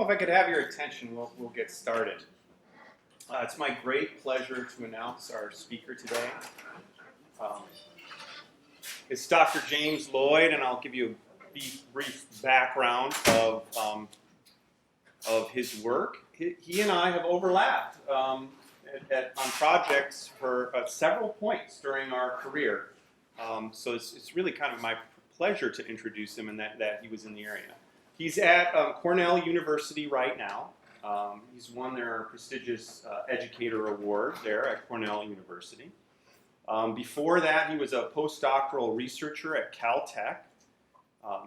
if I could have your attention, we'll get started. It's my great pleasure to announce our speaker today. It's Dr. James Lloyd, and I'll give you a brief background of his work. He and I have overlapped on projects for several points during our career. So it's really kind of my pleasure to introduce him and that he was in the area. He's at Cornell University right now. He's won their prestigious Educator Award there at Cornell University. Before that, he was a postdoctoral researcher at Caltech.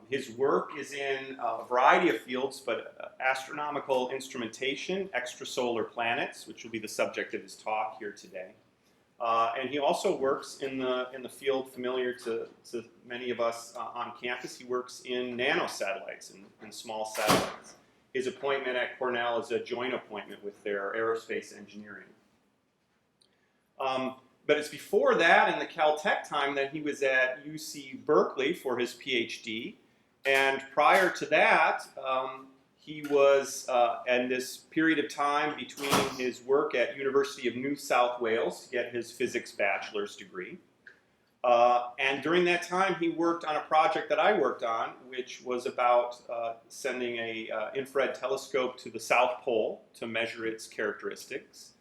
His work is in a variety of fields, but astronomical instrumentation, extrasolar planets, which will be the subject of his talk here today. And he also works in the field familiar to many of us on campus. He works in nanosatellites and small satellites. His appointment at Cornell is a joint appointment with their aerospace engineering. But it's before that, in the Caltech time, that he was at UC Berkeley for his PhD. And prior to that, he was in this period of time between his work at University of New South Wales to get his physics bachelor's degree. And during that time, he worked on a project that I worked on, which was about sending an infrared telescope to the South Pole to measure its characteristics.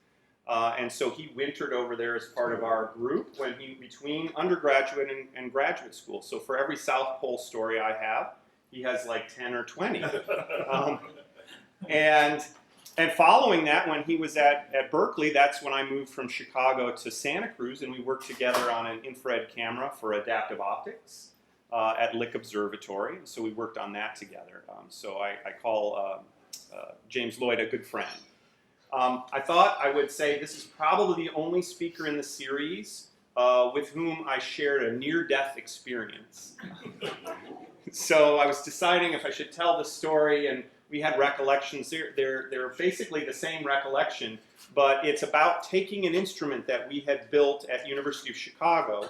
And so he wintered over there as part of our group between undergraduate and graduate school. So for every South Pole story I have, he has like 10 or 20. And following that, when he was at Berkeley, that's when I moved from Chicago to Santa Cruz, and we worked together on an infrared camera for adaptive optics at Lick Observatory. So we worked on that together. So I call James Lloyd a good friend. I thought I would say this is probably the only speaker in the series with whom I shared a near-death experience. So I was deciding if I should tell the story, and we had recollections. They're basically the same recollection, but it's about taking an instrument that we had built at University of Chicago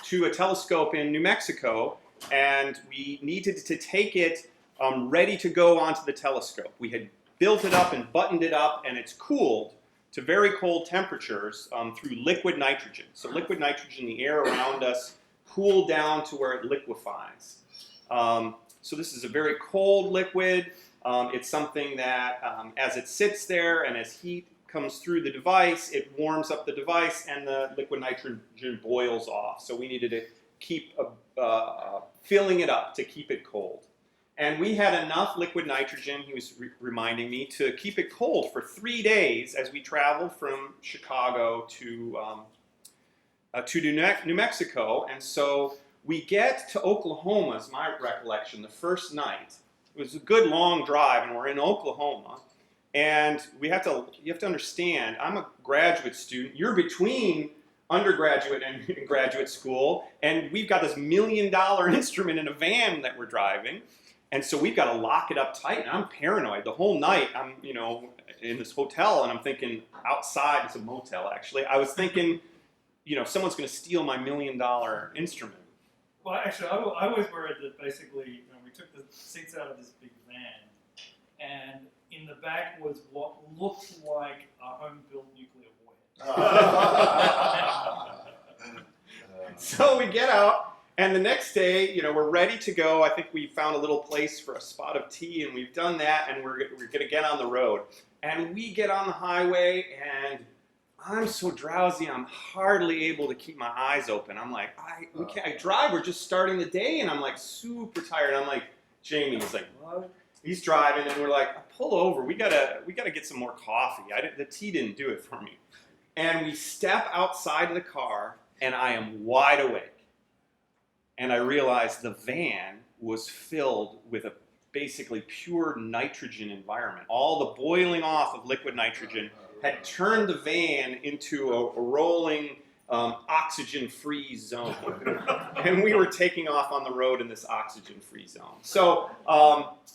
to a telescope in New Mexico, and we needed to take it ready to go onto the telescope. We had built it up and buttoned it up, and it's cooled to very cold temperatures through liquid nitrogen. So liquid nitrogen, the air around us, cooled down to where it liquefies. So this is a very cold liquid. It's something that as it sits there and as heat comes through the device, it warms up the device and the liquid nitrogen boils off. So we needed to keep filling it up to keep it cold. And we had enough liquid nitrogen, he was reminding me, to keep it cold for 3 days as we traveled from Chicago to New Mexico. And so we get to Oklahoma, is my recollection, the first night. It was a good long drive, and we're in Oklahoma. And you have to understand, I'm a graduate student. You're between undergraduate and graduate school, and we've got this $1 million instrument in a van that we're driving. And so we've got to lock it up tight, and I'm paranoid. The whole night, I'm in this hotel, and I'm thinking outside, it's a motel actually, I was thinking, someone's going to steal my $1 million instrument. Well, actually, I was worried that basically we took the seats out of this big van, and in the back was what looked like a home-built nuclear warhead. So we get out, and the next day, we're ready to go. I think we found a little place for a spot of tea, and we've done that, and we're going to get on the road. And we get on the highway, and I'm so drowsy, I'm hardly able to keep my eyes open. I'm like, we can't drive, we're just starting the day, and I'm like super tired. I'm like, Jamie, he's like, what? He's driving, and we're like, pull over, we gotta get some more coffee. The tea didn't do it for me. And we step outside of the car, and I am wide awake. And I realized the van was filled with a basically pure nitrogen environment. All the boiling off of liquid nitrogen had turned the van into a rolling oxygen-free zone. And we were taking off on the road in this oxygen-free zone. So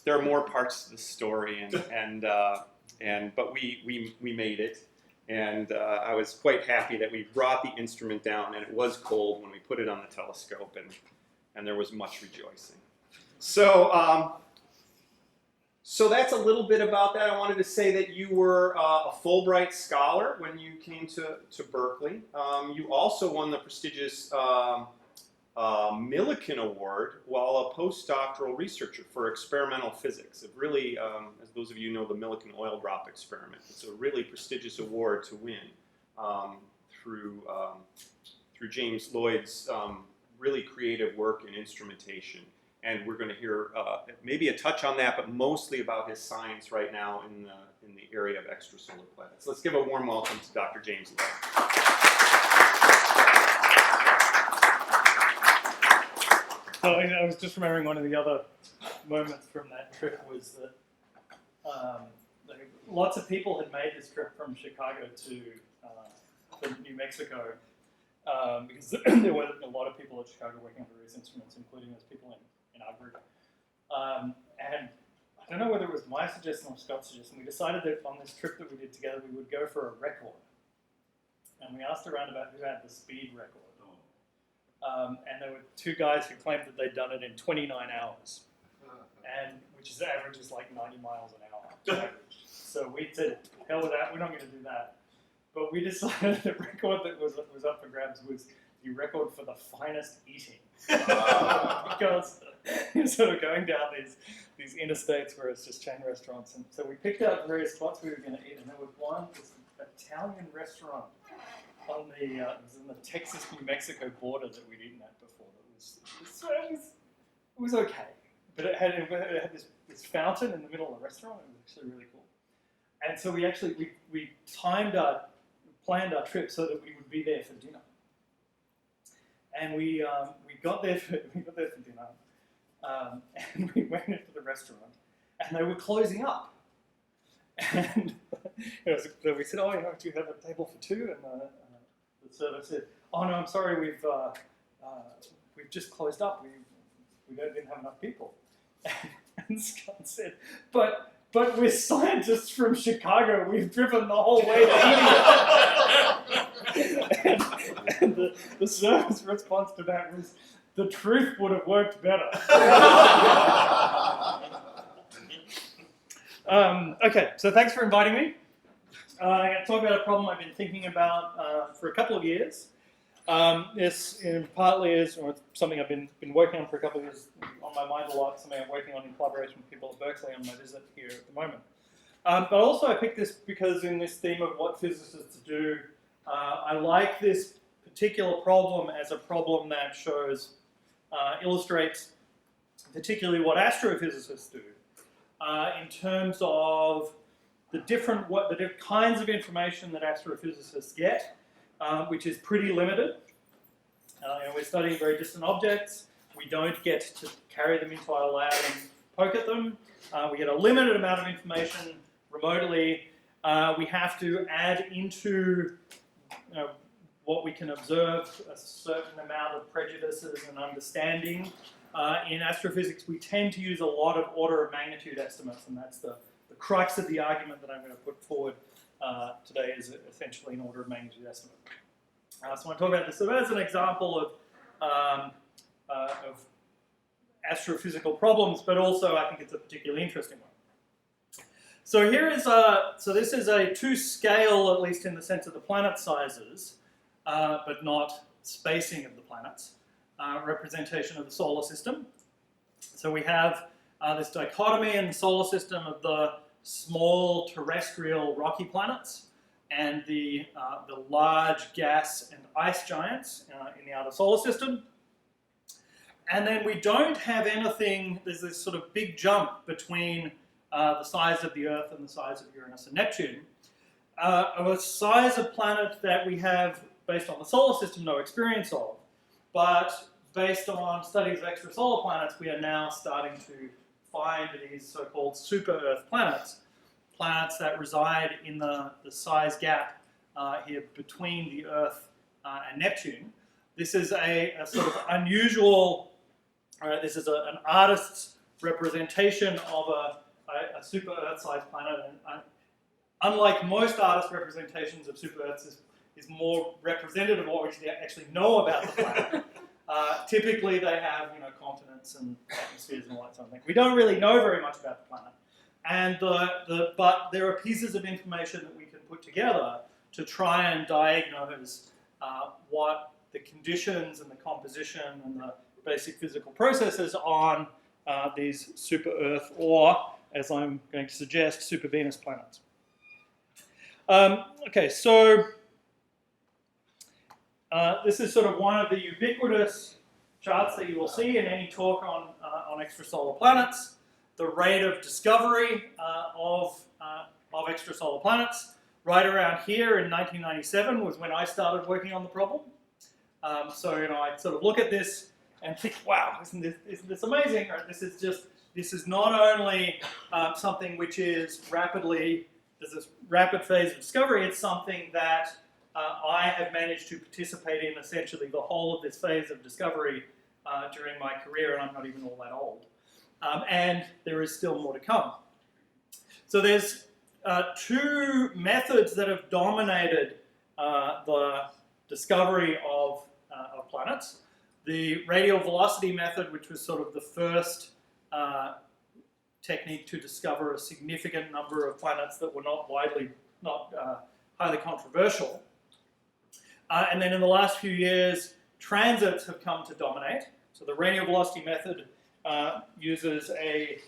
there are more parts to the story, but we made it. And I was quite happy that we brought the instrument down, and it was cold when we put it on the telescope, and there was much rejoicing. So So that's a little bit about that. I wanted to say that you were a Fulbright scholar when you came to Berkeley. You also won the prestigious Millikan Award while a postdoctoral researcher for experimental physics. It really, as those of you know, the Millikan oil drop experiment. It's a really prestigious award to win through James Lloyd's really creative work in instrumentation. And we're going to hear maybe a touch on that, but mostly about his science right now in the area of extrasolar planets. Let's give a warm welcome to Dr. James Lloyd. So I was just remembering one of the other moments from that trip was that lots of people had made this trip from Chicago to New Mexico because there were a lot of people at Chicago working on various instruments, including those people in our group. And I don't know whether it was my suggestion or Scott's suggestion, we decided that on this trip that we did together, we would go for a record. And we asked around about who had the speed record. And there were two guys who claimed that they'd done it in 29 hours, and which is average is like 90 miles an hour. So we said, hell with that, we're not going to do that. But we decided the record that was up for grabs was the record for the finest eating. Because you're sort of going down these interstates where it's just chain restaurants. And so we picked out various spots we were going to eat, and there was one, this Italian restaurant on it was in the Texas-New Mexico border that we'd eaten at before. It was okay, but it had this fountain in the middle of the restaurant. It was actually really cool. And so we planned our trip so that we would be there for dinner. And we got there for dinner, and we went into the restaurant, and they were closing up. And so we said, "Oh, do you have a table for two?" And the server said, "Oh no, I'm sorry, we've just closed up. We didn't have enough people." And Scott said, "But we're scientists from Chicago. We've driven the whole way to India." and the server's response to that was, "The truth would have worked better." Okay, so thanks for inviting me. I'm going to talk about a problem I've been thinking about for a couple of years. This partly is something I've been working on for a couple of years, on my mind a lot, something I'm working on in collaboration with people at Berkeley on my visit here at the moment. But also I picked this because in this theme of what physicists do, I like this particular problem as a problem that illustrates particularly what astrophysicists do in terms of the different kinds of information that astrophysicists get, which is pretty limited. We're studying very distant objects. We don't get to carry them into our lab and poke at them. We get a limited amount of information remotely. We have to add into what we can observe a certain amount of prejudices and understanding. In astrophysics, we tend to use a lot of order of magnitude estimates, and that's the crux of the argument that I'm going to put forward today is essentially an order of magnitude estimate. So I want to talk about this. So that's an example of astrophysical problems, but also I think it's a particularly interesting one. So here is this is a to scale, at least in the sense of the planet sizes, but not spacing of the planets, representation of the solar system. So we have this dichotomy in the solar system of the small terrestrial rocky planets and the large gas and ice giants in the outer solar system. And then we don't have anything, there's this sort of big jump between the size of the Earth and the size of Uranus and Neptune, of a size of planet that we have, based on the solar system, no experience of. But based on studies of extrasolar planets, we are now starting to find these so-called super-Earth planets, planets that reside in the size gap here between the Earth and Neptune. This is a sort of unusual, this is an artist's representation of a super-Earth-sized planet. And unlike most artist representations of super-Earths, is more representative of what we actually know about the planet. Typically, they have continents and atmospheres and all that sort of thing. We don't really know very much about the planet, but there are pieces of information that we can put together to try and diagnose what the conditions and the composition and the basic physical processes on these super Earth, or, as I'm going to suggest, super Venus planets. Okay, so this is sort of one of the ubiquitous charts that you will see in any talk on extrasolar planets. The rate of discovery of extrasolar planets right around here in 1997 was when I started working on the problem. So I sort of look at this and think, wow, isn't this amazing? Right? This is not only something which is there's this rapid phase of discovery, it's something that I have managed to participate in essentially the whole of this phase of discovery during my career, and I'm not even all that old. And there is still more to come. So there's two methods that have dominated the discovery of planets. The radial velocity method, which was sort of the first technique to discover a significant number of planets that were not highly controversial. And then in the last few years, transits have come to dominate. So the radial velocity method uses a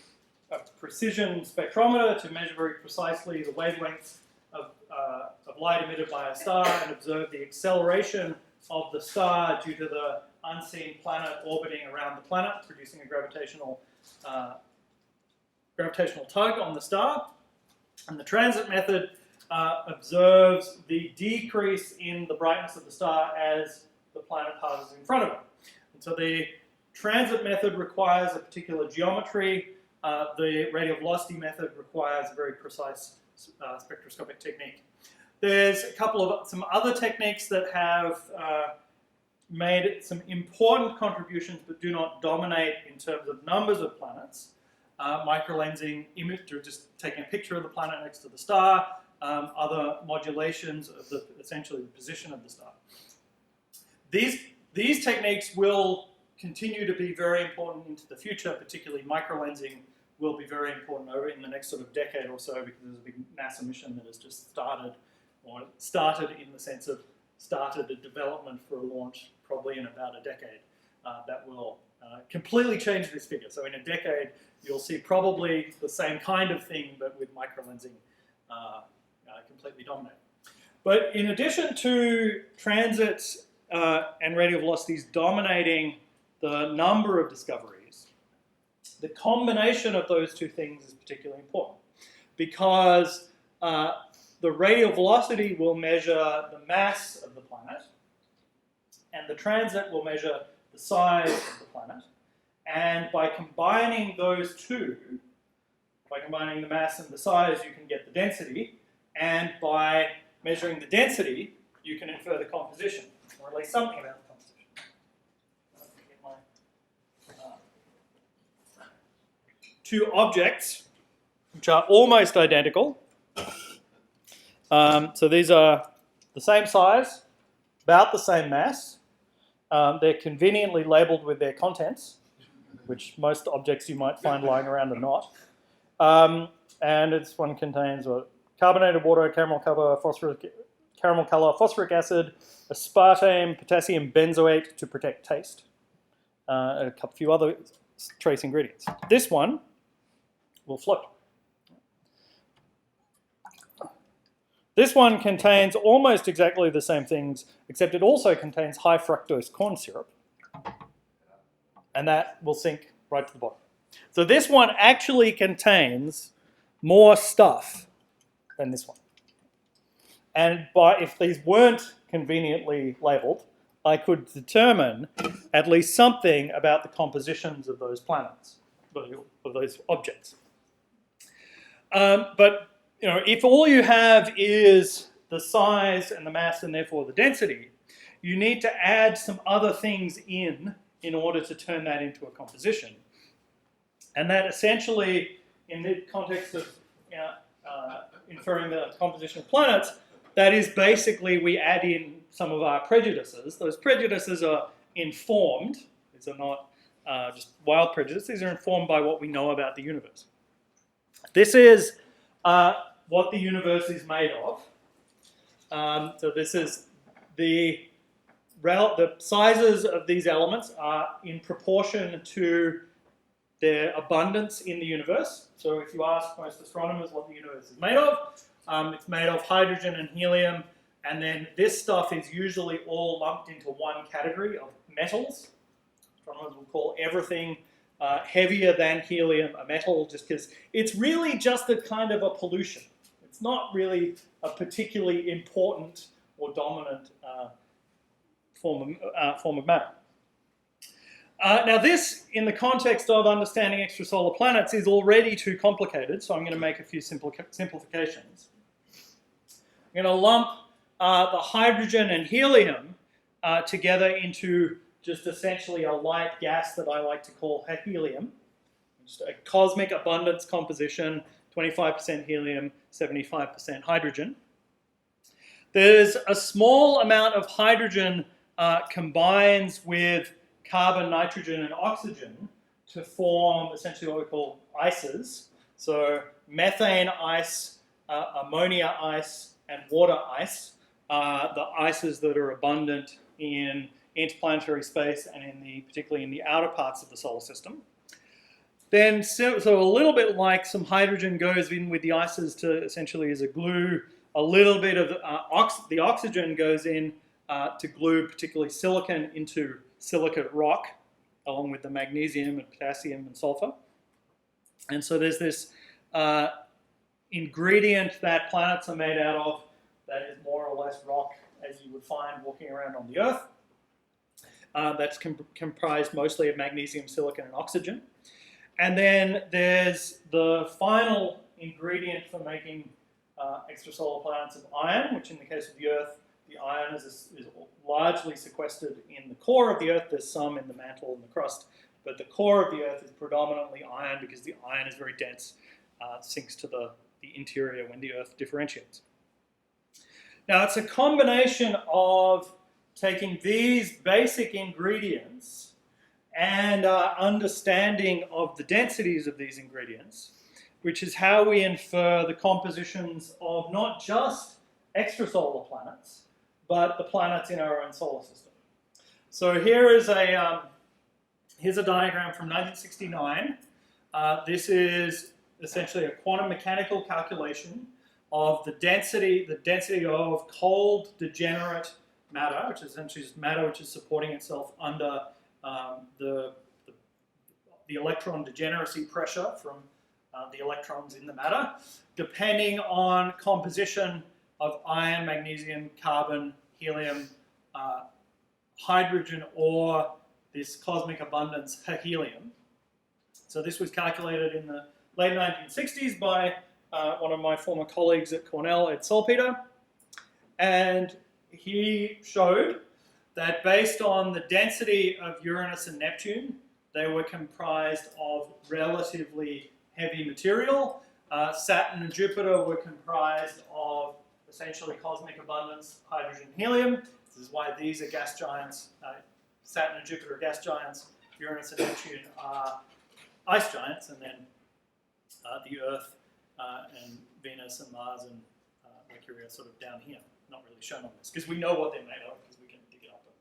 precision spectrometer to measure very precisely the wavelength of light emitted by a star and observe the acceleration of the star due to the unseen planet orbiting around the planet, producing a gravitational tug on the star. And the transit method observes the decrease in the brightness of the star as the planet passes in front of it. And so the transit method requires a particular geometry. The radial velocity method requires a very precise spectroscopic technique. There's some other techniques that have made some important contributions but do not dominate in terms of numbers of planets. Microlensing, just taking a picture of the planet next to the star, other modulations of essentially the position of the star. These techniques will continue to be very important into the future, particularly microlensing will be very important over in the next sort of decade or so, because there's a big NASA mission that has just started in the sense of started a development for a launch probably in about a decade that will completely change this figure. So in a decade, you'll see probably the same kind of thing, but with microlensing completely dominate. But in addition to transits and radial velocities dominating the number of discoveries, the combination of those two things is particularly important, because the radial velocity will measure the mass of the planet, and the transit will measure the size of the planet. And by combining those two, by combining the mass and the size, you can get the density. And by measuring the density, you can infer the composition, or at least something about the composition. Two objects, which are almost identical. So these are the same size, about the same mass. They're conveniently labeled with their contents, which most objects you might find lying around are not. And this one contains carbonated water, caramel color, phosphoric acid, aspartame, potassium benzoate to protect taste, a few other trace ingredients. This one will float. This one contains almost exactly the same things, except it also contains high fructose corn syrup. And that will sink right to the bottom. So this one actually contains more stuff than this one. And if these weren't conveniently labeled, I could determine at least something about the compositions of those planets, of those objects. But if all you have is the size and the mass and therefore the density, you need to add some other things in order to turn that into a composition. And that essentially, in the context of inferring the composition of planets, that is basically we add in some of our prejudices. Those prejudices are informed. These are not just wild prejudices. These are informed by what we know about the universe. This is what the universe is made of. So this is the sizes of these elements are in proportion to their abundance in the universe. So if you ask most astronomers what the universe is made of, it's made of hydrogen and helium, and then this stuff is usually all lumped into one category of metals. Astronomers will call everything heavier than helium a metal, just because it's really just a kind of a pollution. It's not really a particularly important or dominant form of matter. Now this, in the context of understanding extrasolar planets, is already too complicated, so I'm going to make a few simplifications. I'm going to lump the hydrogen and helium together into just essentially a light gas that I like to call helium. Just a cosmic abundance composition, 25% helium, 75% hydrogen. There's a small amount of hydrogen combines with carbon, nitrogen, and oxygen to form essentially what we call ices. So methane ice, ammonia ice, and water ice are the ices that are abundant in interplanetary space and particularly in the outer parts of the solar system. Then, so a little bit like some hydrogen goes in with the ices to essentially as a glue, a little bit of the oxygen goes in to glue particularly silicon into silicate rock, along with the magnesium and potassium and sulfur. And so there's this ingredient that planets are made out of that is more or less rock, as you would find walking around on the Earth. That's comprised mostly of magnesium, silicon, and oxygen. And then there's the final ingredient for making extrasolar planets of iron, which in the case of the Earth, the iron is largely sequestered in the core of the Earth. There's some in the mantle and the crust, but the core of the Earth is predominantly iron because the iron is very dense, sinks to the interior when the Earth differentiates. Now, it's a combination of taking these basic ingredients and understanding of the densities of these ingredients, which is how we infer the compositions of not just extrasolar planets, but the planets in our own solar system. So here's a diagram from 1969. This is essentially a quantum mechanical calculation of the density of cold degenerate matter, which is essentially just matter which is supporting itself under the electron degeneracy pressure from the electrons in the matter, depending on composition of iron, magnesium, carbon, helium, hydrogen, or this cosmic abundance helium. So this was calculated in the late 1960s by one of my former colleagues at Cornell, Ed Salpeter, and he showed that based on the density of Uranus and Neptune, they were comprised of relatively heavy material. Saturn and Jupiter were comprised of essentially cosmic abundance, hydrogen and helium. This is why these are gas giants. Saturn and Jupiter are gas giants. Uranus and Neptune are ice giants. And then the Earth and Venus and Mars and Mercury are sort of down here. Not really shown on this, because we know what they're made of, because we can dig it up and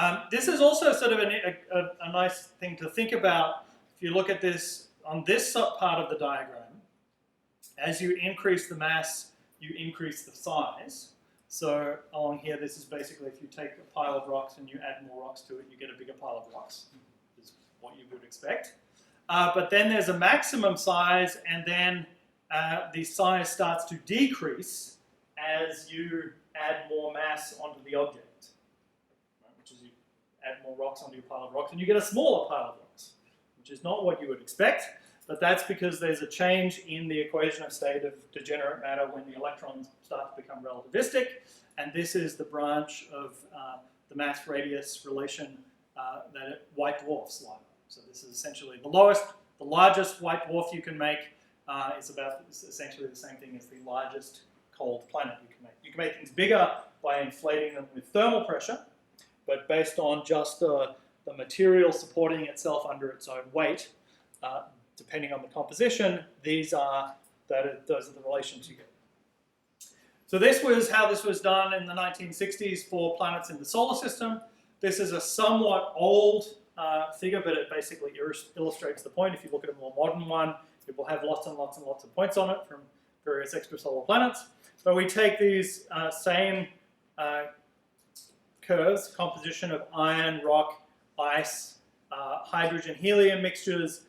have a look. This is also sort of a nice thing to think about. If you look at this on this part of the diagram, as you increase the mass, you increase the size. So along here, this is basically if you take a pile of rocks and you add more rocks to it, you get a bigger pile of rocks, is what you would expect. But then there's a maximum size, and then the size starts to decrease as you add more mass onto the object, right? Which is you add more rocks onto your pile of rocks, and you get a smaller pile of rocks, which is not what you would expect. But that's because there's a change in the equation of state of degenerate matter when the electrons start to become relativistic. And this is the branch of the mass-radius relation that white dwarfs lie on. So this is essentially the largest white dwarf you can make is essentially the same thing as the largest cold planet you can make. You can make things bigger by inflating them with thermal pressure, but based on just the material supporting itself under its own weight, depending on the composition, those are the relations you get. So this was how this was done in the 1960s for planets in the solar system. This is a somewhat old figure, but it basically illustrates the point. If you look at a more modern one, it will have lots and lots and lots of points on it from various extrasolar planets. But we take these same curves, composition of iron, rock, ice, hydrogen, helium mixtures,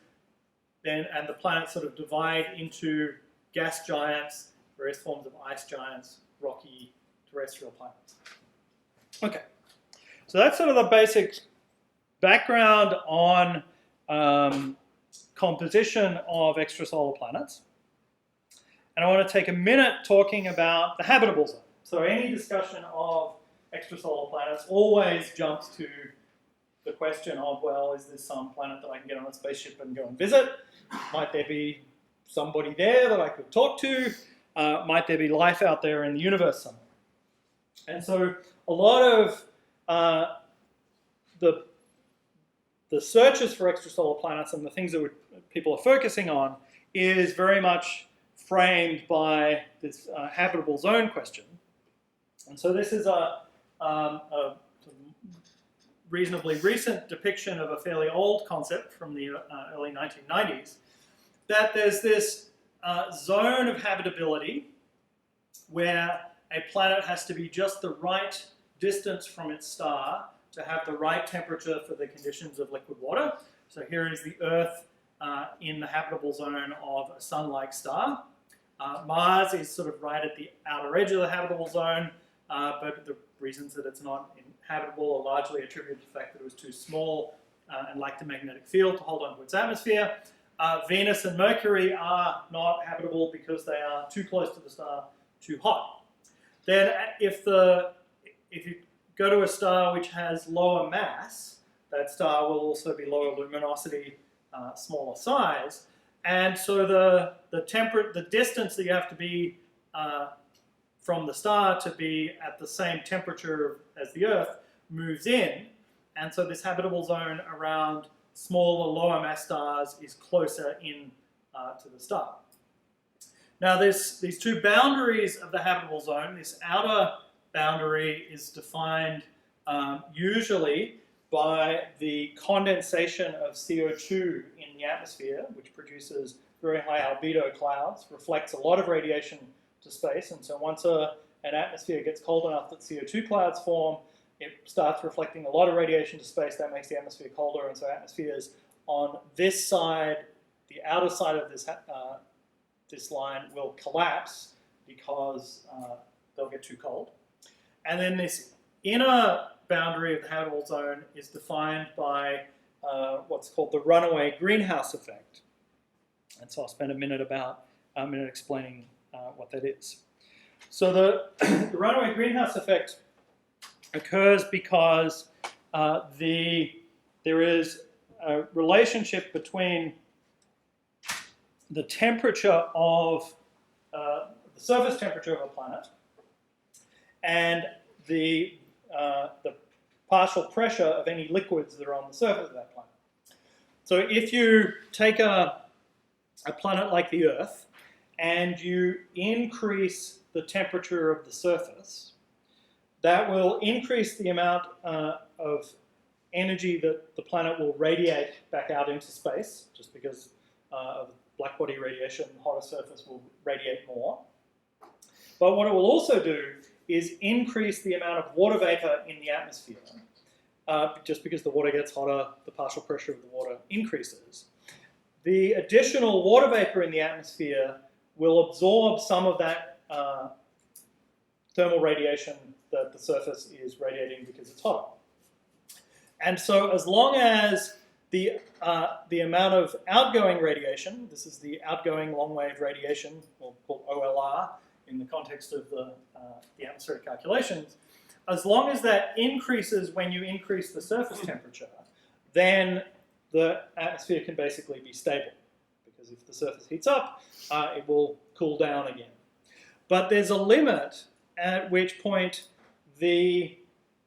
and the planets sort of divide into gas giants, various forms of ice giants, rocky terrestrial planets. Okay, so that's sort of the basic background on composition of extrasolar planets. And I want to take a minute talking about the habitable zone. So any discussion of extrasolar planets always jumps to the question of, well, is this some planet that I can get on a spaceship and go and visit? Might there be somebody there that I could talk to? Might there be life out there in the universe somewhere? And so a lot of the searches for extrasolar planets and the things that people are focusing on is very much framed by this habitable zone question. And so this is a reasonably recent depiction of a fairly old concept from the early 1990s, that there's this zone of habitability where a planet has to be just the right distance from its star to have the right temperature for the conditions of liquid water. So here is the Earth in the habitable zone of a sun-like star. Mars is sort of right at the outer edge of the habitable zone, but the reasons that it's not habitable are largely attributed to the fact that it was too small and lacked a magnetic field to hold onto its atmosphere. Venus and Mercury are not habitable because they are too close to the star, too hot. Then if you go to a star which has lower mass, that star will also be lower luminosity, smaller size. And so the distance that you have to be from the star to be at the same temperature as the Earth moves in. And so this habitable zone around smaller, lower mass stars is closer in to the star. Now these two boundaries of the habitable zone, this outer boundary is defined usually by the condensation of CO2 in the atmosphere, which produces very high albedo clouds, reflects a lot of radiation to space, and so once an atmosphere gets cold enough that CO2 clouds form, it starts reflecting a lot of radiation to space. That makes the atmosphere colder, and so atmospheres on this side, the outer side of this line, will collapse because they'll get too cold. And then this inner boundary of the habitable zone is defined by what's called the runaway greenhouse effect. And so I'll spend a minute explaining what that is. So the runaway greenhouse effect occurs because there is a relationship between the temperature of the surface temperature of a planet and the partial pressure of any liquids that are on the surface of that planet. So if you take a planet like the Earth and you increase the temperature of the surface, that will increase the amount of energy that the planet will radiate back out into space, just because of blackbody radiation, the hotter surface will radiate more. But what it will also do is increase the amount of water vapor in the atmosphere. Just because the water gets hotter, the partial pressure of the water increases. The additional water vapor in the atmosphere will absorb some of that thermal radiation that the surface is radiating because it's hotter. And so as long as the amount of outgoing radiation, this is the outgoing long-wave radiation, or called OLR, in the context of the atmospheric calculations, as long as that increases when you increase the surface temperature, then the atmosphere can basically be stable. Because if the surface heats up, it will cool down again. But there's a limit at which point the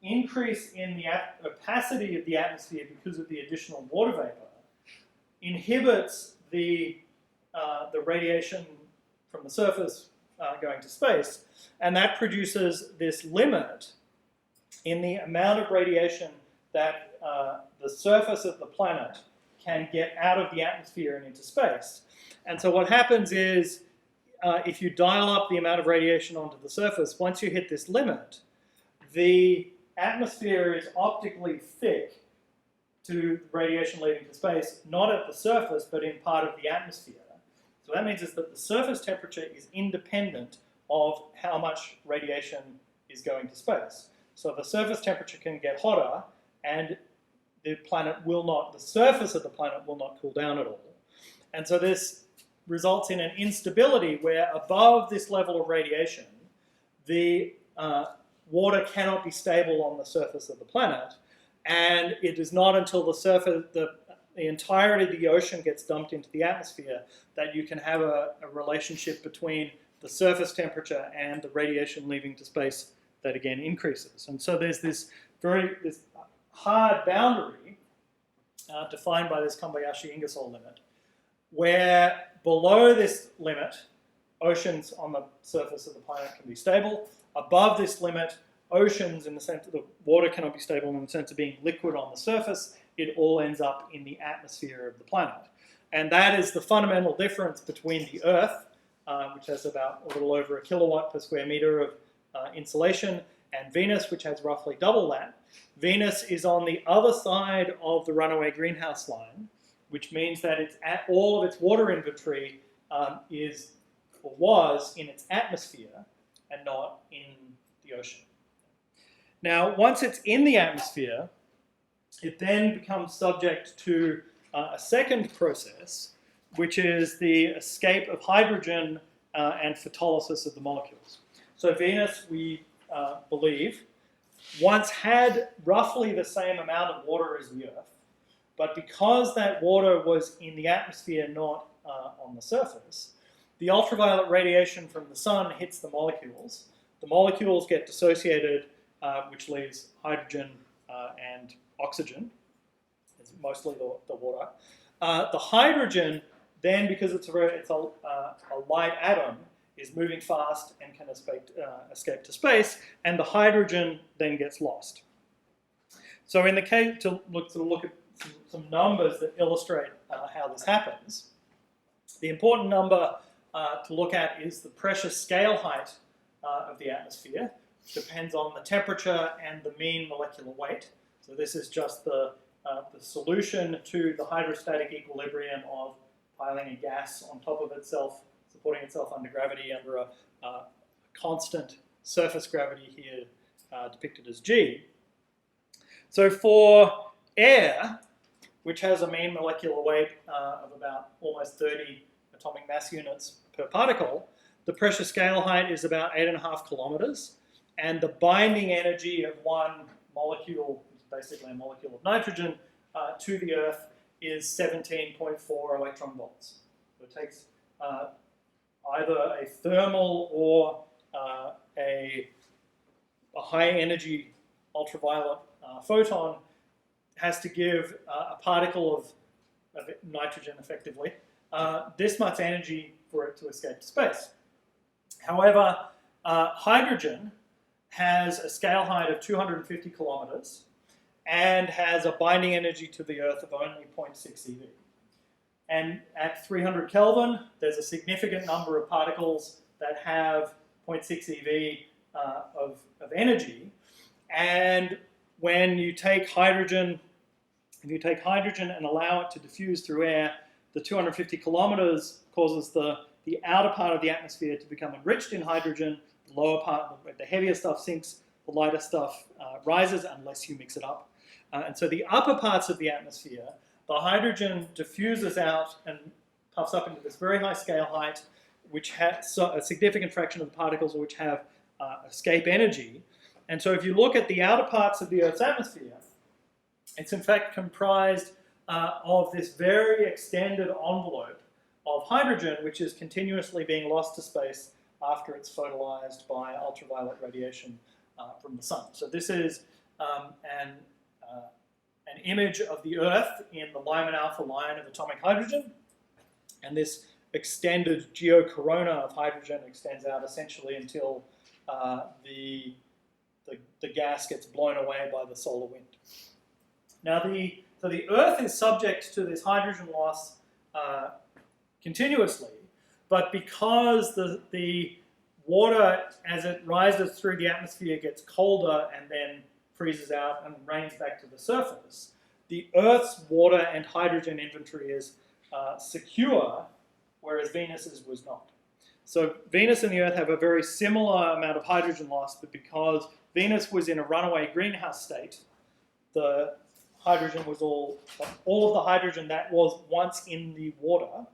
increase in the opacity of the atmosphere because of the additional water vapor inhibits the radiation from the surface going to space, and that produces this limit in the amount of radiation that the surface of the planet can get out of the atmosphere and into space. And so what happens is, if you dial up the amount of radiation onto the surface, once you hit this limit, the atmosphere is optically thick to radiation leaving to space, not at the surface, but in part of the atmosphere. So that means is that the surface temperature is independent of how much radiation is going to space. So the surface temperature can get hotter, and the surface of the planet will not cool down at all. And so this results in an instability where above this level of radiation, the water cannot be stable on the surface of the planet, and it is not until the entirety of the ocean gets dumped into the atmosphere that you can have a relationship between the surface temperature and the radiation leaving to space that again increases. And so there's this hard boundary defined by this Kobayashi-Ingersoll limit, where below this limit, oceans on the surface of the planet can be stable. Above this limit, oceans, in the sense that the water cannot be stable in the sense of being liquid on the surface, it all ends up in the atmosphere of the planet. And that is the fundamental difference between the Earth, which has about a little over 1 kilowatt per square meter of insulation, and Venus, which has roughly double that. Venus is on the other side of the runaway greenhouse line, which means that all of its water inventory was in its atmosphere and not in the ocean. Now, once it's in the atmosphere, it then becomes subject to a second process, which is the escape of hydrogen and photolysis of the molecules. So Venus, we believe, once had roughly the same amount of water as the Earth, but because that water was in the atmosphere, not on the surface, the ultraviolet radiation from the sun hits the molecules. The molecules get dissociated, which leaves hydrogen and oxygen. It's mostly the water. The hydrogen then, because it's a light atom, is moving fast and can escape to space, and the hydrogen then gets lost. So in the case, to look at some numbers that illustrate how this happens, the important number to look at is the pressure scale height of the atmosphere, which depends on the temperature and the mean molecular weight. So this is just the solution to the hydrostatic equilibrium of piling a gas on top of itself, supporting itself under gravity under a constant surface gravity here depicted as G. So for air, which has a mean molecular weight of about almost 30 atomic mass units per particle, the pressure scale height is about 8.5 kilometers, and the binding energy of one molecule, basically a molecule of nitrogen, to the Earth is 17.4 electron volts. So it takes either a thermal or a high energy ultraviolet photon has to give a particle of nitrogen effectively this much energy for it to escape to space. However, hydrogen has a scale height of 250 kilometers and has a binding energy to the Earth of only 0.6 eV. And at 300 Kelvin, there's a significant number of particles that have 0.6 eV of energy. And when you take hydrogen, if you take hydrogen and allow it to diffuse through air, the 250 kilometers causes the outer part of the atmosphere to become enriched in hydrogen. The lower part, the heavier stuff sinks, the lighter stuff rises unless you mix it up. And so the upper parts of the atmosphere, the hydrogen diffuses out and puffs up into this very high scale height, which has a significant fraction of the particles which have escape energy. And so if you look at the outer parts of the Earth's atmosphere, it's in fact comprised of this very extended envelope of hydrogen, which is continuously being lost to space after it's photolyzed by ultraviolet radiation from the sun. So this is an image of the Earth in the Lyman alpha line of atomic hydrogen. And this extended geocorona of hydrogen extends out essentially until the gas gets blown away by the solar wind. Now, so the Earth is subject to this hydrogen loss continuously, but because the water, as it rises through the atmosphere, gets colder and then freezes out and rains back to the surface, the Earth's water and hydrogen inventory is secure, whereas Venus's was not. So Venus and the Earth have a very similar amount of hydrogen loss, but because Venus was in a runaway greenhouse state, the hydrogen was all of the hydrogen that was once in the water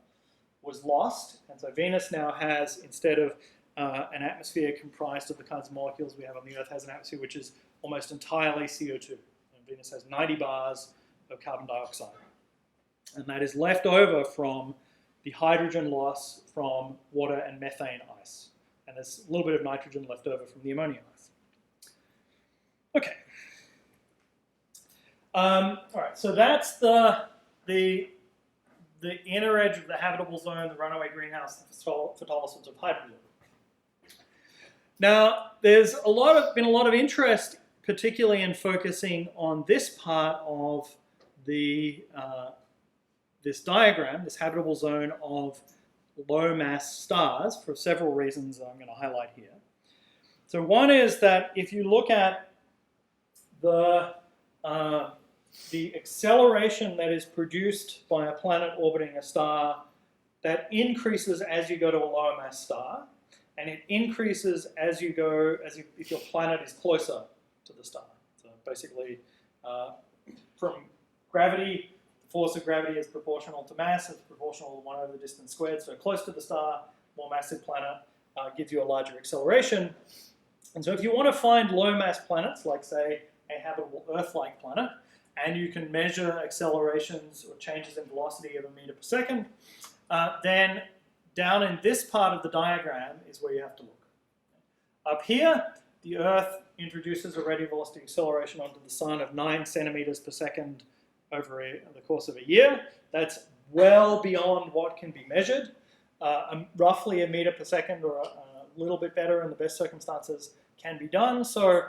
was lost, and so Venus now has, instead of an atmosphere comprised of the kinds of molecules we have on the Earth, has an atmosphere which is almost entirely CO2. And Venus has 90 bars of carbon dioxide. And that is left over from the hydrogen loss from water and methane ice. And there's a little bit of nitrogen left over from the ammonia ice. Okay. All right, so that's the inner edge of the habitable zone, the runaway greenhouse, the photolysis of hydrogen. Now, there's been a lot of interest, particularly in focusing on this part of this diagram, this habitable zone of low mass stars, for several reasons that I'm going to highlight here. So one is that if you look at the acceleration that is produced by a planet orbiting a star, that increases as you go to a lower mass star, and it increases as you go, if your planet is closer to the star. So basically, from gravity, the force of gravity is proportional to mass, it's proportional to 1 over the distance squared. So close to the star, more massive planet gives you a larger acceleration. And so if you want to find low mass planets, like say a habitable Earth-like planet, and you can measure accelerations or changes in velocity of a meter per second, then down in this part of the diagram is where you have to look. Up here, the Earth introduces a radial velocity acceleration onto the Sun of 9 centimeters per second over the course of a year. That's well beyond what can be measured. Roughly a meter per second, or a little bit better in the best circumstances, can be done. So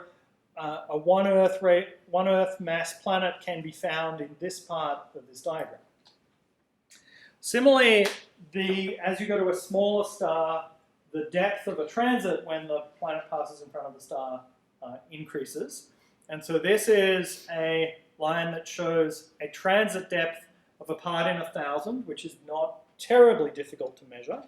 a one Earth mass planet can be found in this part of this diagram. Similarly, as you go to a smaller star, the depth of a transit when the planet passes in front of the star increases. And so this is a line that shows a transit depth of a part in 1,000, which is not terribly difficult to measure.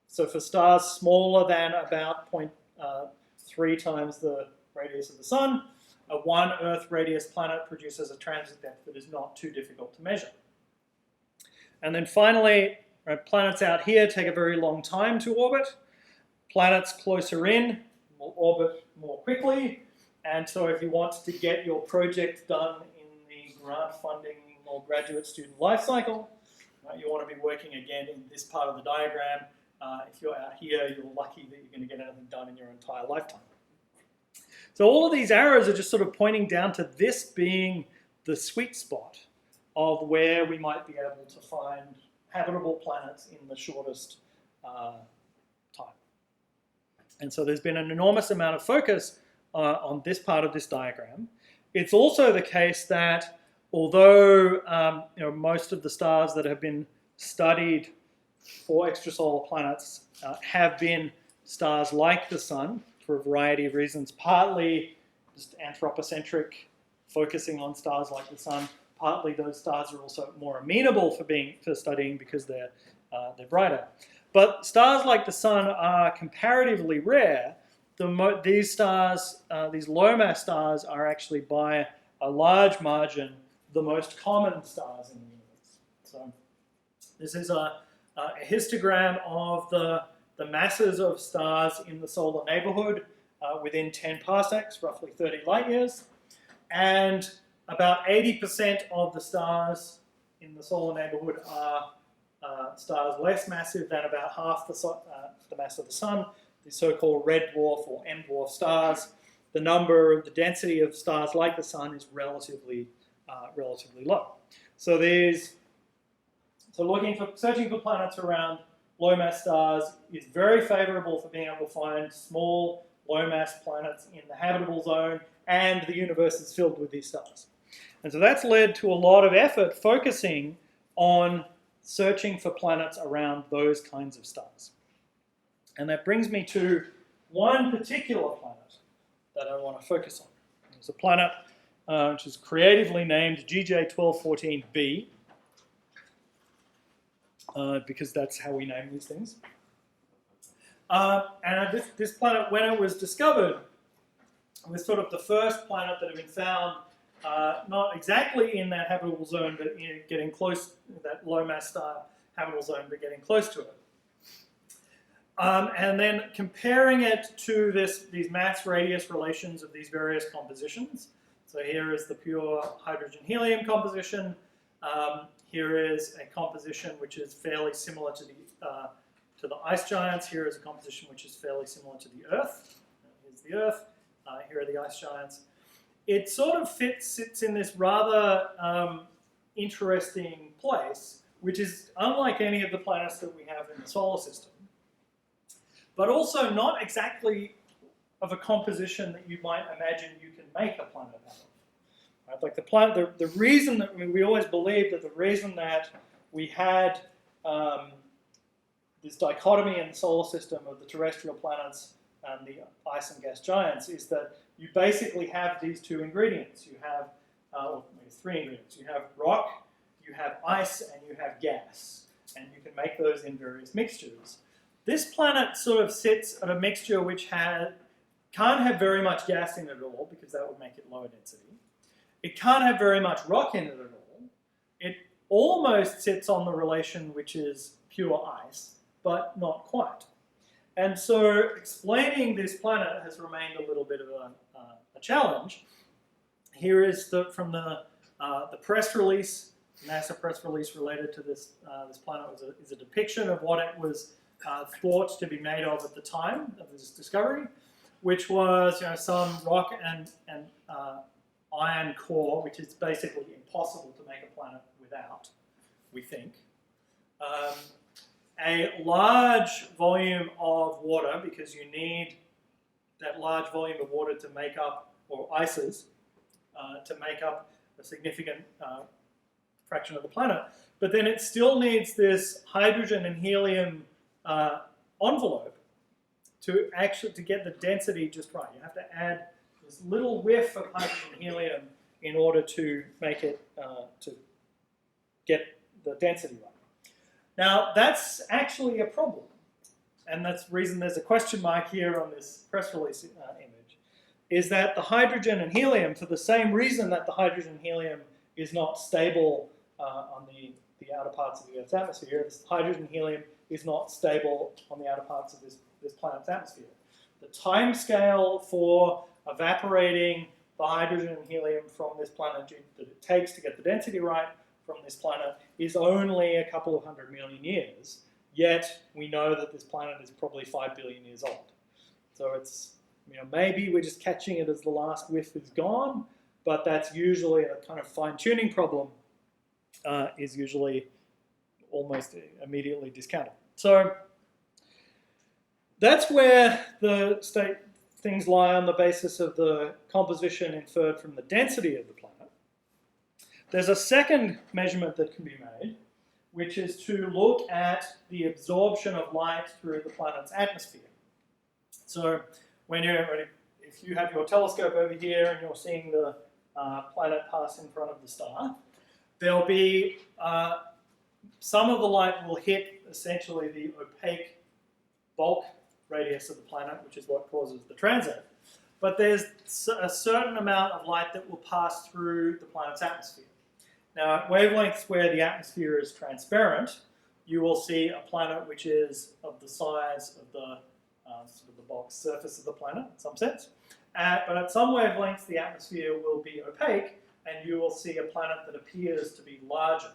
So for stars smaller than about 0.3 times the radius of the Sun, a 1 Earth radius planet produces a transit depth that is not too difficult to measure. And then finally, planets out here take a very long time to orbit. Planets closer in will orbit more quickly. And so if you want to get your project done in the grant funding or graduate student life cycle, you want to be working again in this part of the diagram. If you're out here, you're lucky that you're going to get anything done in your entire lifetime. So all of these arrows are just sort of pointing down to this being the sweet spot of where we might be able to find habitable planets in the shortest time. And so there's been an enormous amount of focus on this part of this diagram. It's also the case that although most of the stars that have been studied for extrasolar planets have been stars like the Sun for a variety of reasons, partly just anthropocentric, focusing on stars like the Sun, partly those stars are also more amenable for studying because they're brighter. But stars like the Sun are comparatively rare. These stars, these low mass stars, are actually by a large margin the most common stars in the universe. So this is a histogram of the masses of stars in the solar neighborhood within 10 parsecs, roughly 30 light years. And about 80% of the stars in the solar neighborhood are stars less massive than about half the mass of the Sun, the so-called red dwarf or M dwarf stars. The density of stars like the Sun is relatively low. So So searching for planets around low mass stars is very favorable for being able to find small, low mass planets in the habitable zone, and the universe is filled with these stars. And so that's led to a lot of effort focusing on searching for planets around those kinds of stars. And that brings me to one particular planet that I want to focus on. It's a planet which is creatively named GJ1214b, because that's how we name these things. And this planet, when it was discovered, was sort of the first planet that had been found, not exactly in that habitable zone, but getting close, that low mass star habitable zone, but getting close to it. And then comparing it to these mass-radius relations of these various compositions. So here is the pure hydrogen-helium composition. Here is a composition which is fairly similar to the ice giants. Here is a composition which is fairly similar to the Earth. Here's the Earth. Here are the ice giants. It sort of sits in this rather interesting place, which is unlike any of the planets that we have in the solar system, but also not exactly of a composition that you might imagine you can make a planet out of. Right? Like the reason that we always believed that the reason that we had this dichotomy in the solar system of the terrestrial planets and the ice and gas giants is that you basically have these two ingredients. You have three ingredients. You have rock, you have ice, and you have gas. And you can make those in various mixtures. This planet sort of sits at a mixture which can't have very much gas in it at all, because that would make it lower density. It can't have very much rock in it at all. It almost sits on the relation which is pure ice, but not quite. And so explaining this planet has remained a little bit of a challenge. Here is from the press release, NASA press release related to this planet is a depiction of what it was thought to be made of at the time of this discovery, which was some rock and iron core, which is basically impossible to make a planet without, we think. A large volume of water, because you need that large volume of water to make up, or ices, to make up a significant fraction of the planet. But then it still needs this hydrogen and helium envelope to get the density just right. You have to add this little whiff of hydrogen and helium in order to make it, to get the density right. Now, that's actually a problem. And that's the reason there's a question mark here on this press release image, is that the hydrogen and helium, for the same reason that the hydrogen and helium is not stable on the outer parts of the Earth's atmosphere, this hydrogen and helium is not stable on the outer parts of this planet's atmosphere. The time scale for evaporating the hydrogen and helium from this planet that it takes to get the density right from this planet is only a couple of 100 million years, yet we know that this planet is probably 5 billion years old. So it's, maybe we're just catching it as the last whiff is gone, but that's usually a kind of fine-tuning problem, is usually almost immediately discounted. So that's where things lie on the basis of the composition inferred from the density of the planet. There's a second measurement that can be made, which is to look at the absorption of light through the planet's atmosphere. So if you have your telescope over here and you're seeing the planet pass in front of the star, there'll be some of the light will hit essentially the opaque bulk radius of the planet, which is what causes the transit. But there's a certain amount of light that will pass through the planet's atmosphere. Now, at wavelengths where the atmosphere is transparent, you will see a planet which is of the size of the sort of the bulk surface of the planet, in some sense. But at some wavelengths, the atmosphere will be opaque, and you will see a planet that appears to be larger.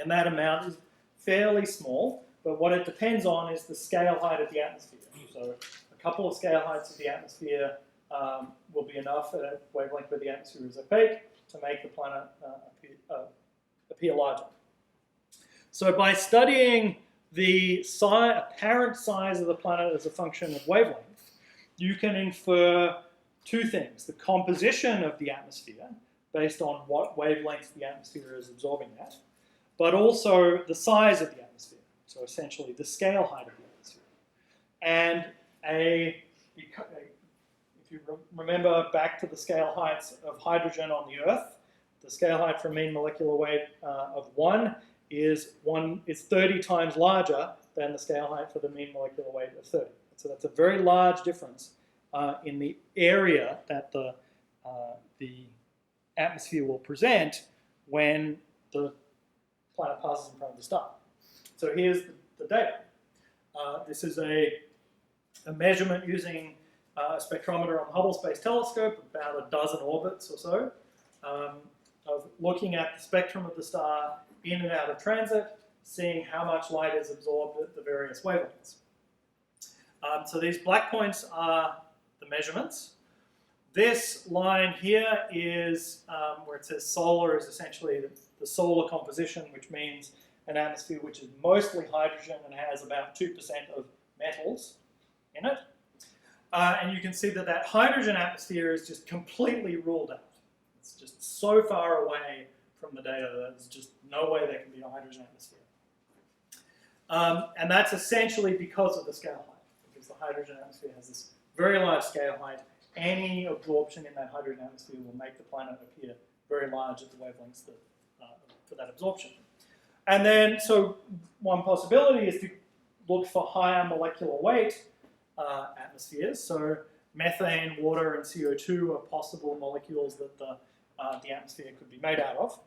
And that amount is fairly small, but what it depends on is the scale height of the atmosphere. So a couple of scale heights of the atmosphere will be enough at a wavelength where the atmosphere is opaque to make the planet appear larger. So by studying the apparent size of the planet as a function of wavelength, you can infer two things: the composition of the atmosphere, based on what wavelength the atmosphere is absorbing at, but also the size of the atmosphere, so essentially the scale height of the atmosphere. And if you remember back to the scale heights of hydrogen on the Earth, the scale height for a mean molecular weight of 1 is 30 times larger than the scale height for the mean molecular weight of 30. So that's a very large difference in the area that the atmosphere will present when the planet passes in front of the star. So here's the data. This is a measurement using a spectrometer on the Hubble Space Telescope, about a dozen orbits or so, of looking at the spectrum of the star in and out of transit, seeing how much light is absorbed at the various wavelengths. So these black points are the measurements. This line here is where it says solar is essentially the solar composition, which means an atmosphere which is mostly hydrogen and has about 2% of metals in it. And you can see that that hydrogen atmosphere is just completely ruled out. It's just so far away from the data that there's just no way there can be a hydrogen atmosphere. And that's essentially because of the scale height, because the hydrogen atmosphere has this very large scale height. Any absorption in that hydrogen atmosphere will make the planet appear very large at the wavelengths that, for that absorption. And then, so one possibility is to look for higher molecular weight atmospheres. So methane, water, and CO2 are possible molecules that the atmosphere could be made out of.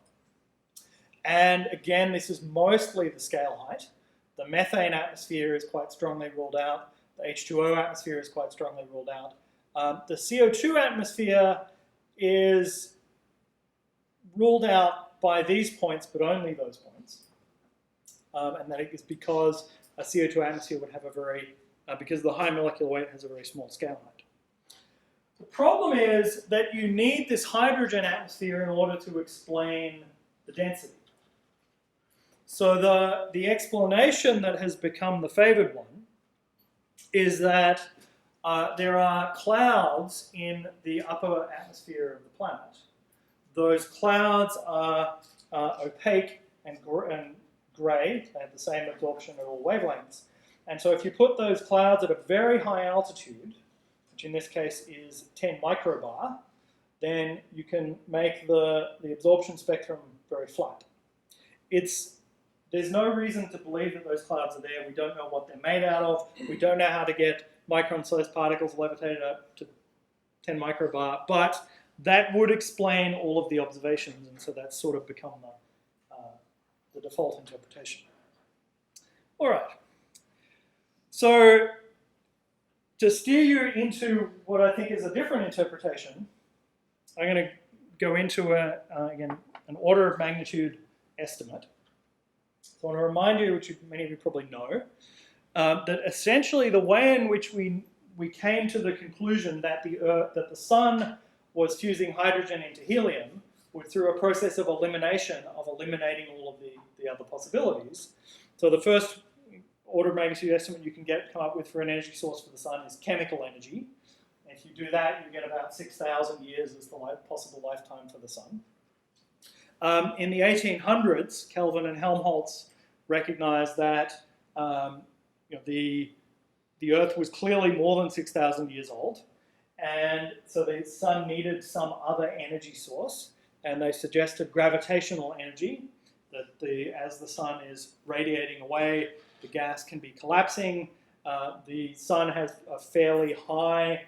And again, this is mostly the scale height. The methane atmosphere is quite strongly ruled out. The H2O atmosphere is quite strongly ruled out. The CO2 atmosphere is ruled out by these points, but only those points. And that is because a CO2 atmosphere would have a very, because the high molecular weight has a very small scale height. The problem is that you need this hydrogen atmosphere in order to explain the density. So the explanation that has become the favored one is that there are clouds in the upper atmosphere of the planet. Those clouds are opaque and grey. They have the same absorption at all wavelengths. And so if you put those clouds at a very high altitude, which in this case is 10 microbar, then you can make the absorption spectrum very flat. There's no reason to believe that those clouds are there. We don't know what they're made out of. We don't know how to get micron-sized particles levitated up to 10 microbar, but that would explain all of the observations, and so that's sort of become the default interpretation. All right. So to steer you into what I think is a different interpretation, I'm going to go into again, an order of magnitude estimate. So I want to remind you, which many of you probably know, that essentially the way in which we came to the conclusion that the sun was fusing hydrogen into helium was through a process of elimination, of eliminating all of the other possibilities. So the first order of magnitude estimate you can come up with for an energy source for the sun is chemical energy. And if you do that, you get about 6,000 years as the possible lifetime for the sun. In the 1800s, Kelvin and Helmholtz recognized that the Earth was clearly more than 6,000 years old, and so the sun needed some other energy source, and they suggested gravitational energy, that as the sun is radiating away, the gas can be collapsing. The sun has a fairly high,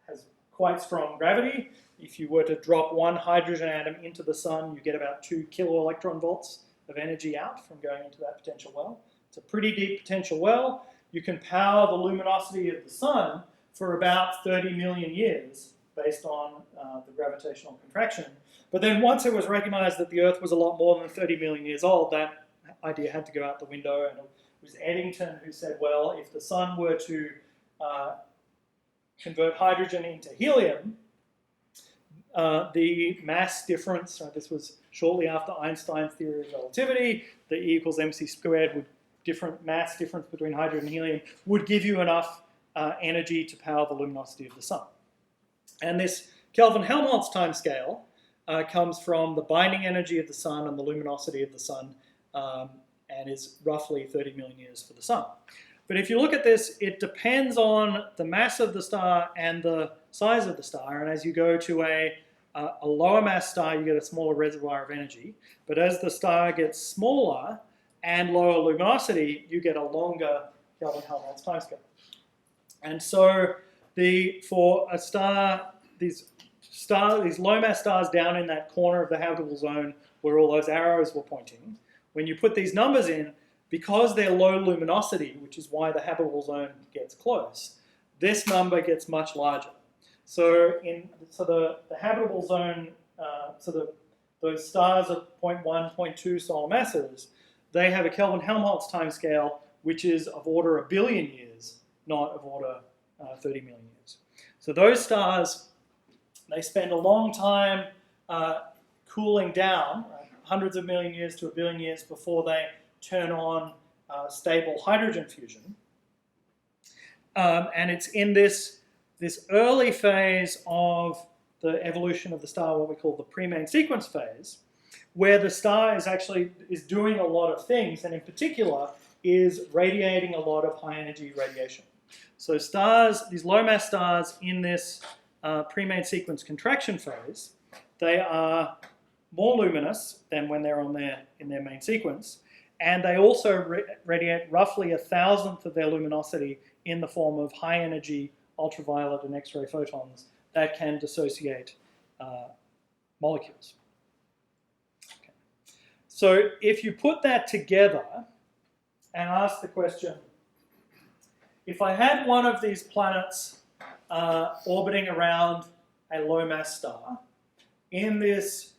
has quite strong gravity. If you were to drop one hydrogen atom into the sun, you get about 2 kiloelectron volts of energy out from going into that potential well. It's a pretty deep potential well. You can power the luminosity of the sun for about 30 million years based on the gravitational contraction. But then once it was recognized that the Earth was a lot more than 30 million years old, that idea had to go out the window, and it was Eddington who said, well, if the sun were to convert hydrogen into helium, the mass difference, this was shortly after Einstein's theory of relativity, the E equals mc squared with different mass difference between hydrogen and helium would give you enough energy to power the luminosity of the sun. And this Kelvin-Helmholtz timescale comes from the binding energy of the sun and the luminosity of the sun, and is roughly 30 million years for the sun. But if you look at this, it depends on the mass of the star and the size of the star. And as you go to a lower mass star, you get a smaller reservoir of energy. But as the star gets smaller and lower luminosity, you get a longer Kelvin-Helmholtz timescale. And so for a star, these low mass stars down in that corner of the habitable zone where all those arrows were pointing, when you put these numbers in, because they're low luminosity, which is why the habitable zone gets close, this number gets much larger. So the habitable zone, those stars of 0.1, 0.2 solar masses, they have a Kelvin-Helmholtz timescale which is of order 1 billion years, not of order 30 million years. So those stars, they spend a long time cooling down, right, hundreds of million years to 1 billion years before they turn on stable hydrogen fusion. And it's in this early phase of the evolution of the star, what we call the pre-main sequence phase, where the star is doing a lot of things, and in particular is radiating a lot of high energy radiation. So stars, these low mass stars in this pre-main sequence contraction phase, they are more luminous than when they're in their main sequence, and they also radiate roughly 1,000th of their luminosity in the form of high energy ultraviolet and X-ray photons that can dissociate molecules. Okay. So if you put that together and ask the question, if I had one of these planets orbiting around a low mass star in this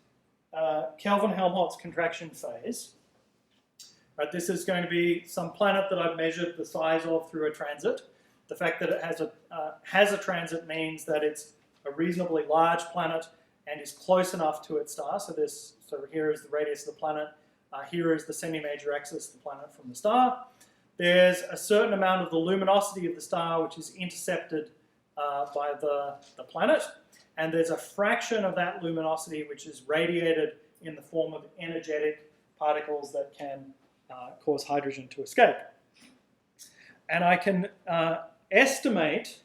Kelvin-Helmholtz contraction phase, right, this is going to be some planet that I've measured the size of through a transit. The fact that it has a transit means that it's a reasonably large planet and is close enough to its star. So here is the radius of the planet. Here is the semi-major axis, the planet from the star. There's a certain amount of the luminosity of the star which is intercepted by the planet, and there's a fraction of that luminosity which is radiated in the form of energetic particles that can cause hydrogen to escape. And I can estimate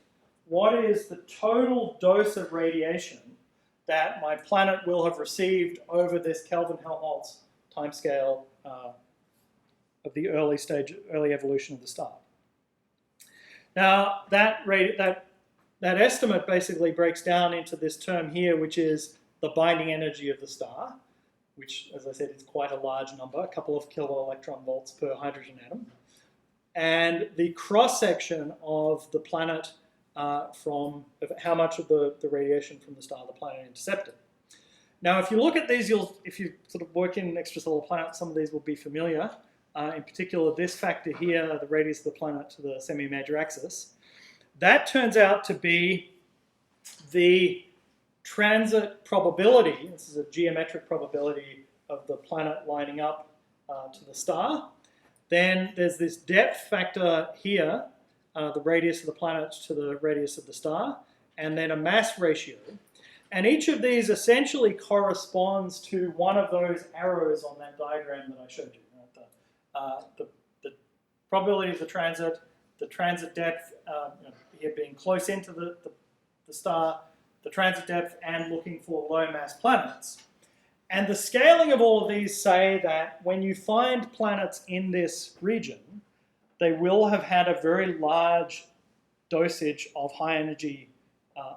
what is the total dose of radiation that my planet will have received over this Kelvin-Helmholtz timescale of the early evolution of the star. Now, that estimate basically breaks down into this term here, which is the binding energy of the star, which, as I said, is quite a large number, a couple of kiloelectron volts per hydrogen atom, and the cross-section of the planet of how much of the radiation from the star the planet intercepted. Now, if you look at these, if you sort of work in extrasolar planets, some of these will be familiar. In particular, this factor here, the radius of the planet to the semi-major axis, that turns out to be the transit probability. This is a geometric probability of the planet lining up to the star. Then there's this depth factor here, the radius of the planet to the radius of the star, and then a mass ratio. And each of these essentially corresponds to one of those arrows on that diagram that I showed you. Right? The probability of the transit depth, here being close into the star, the transit depth, and looking for low mass planets. And the scaling of all of these say that when you find planets in this region, they will have had a very large dosage of high energy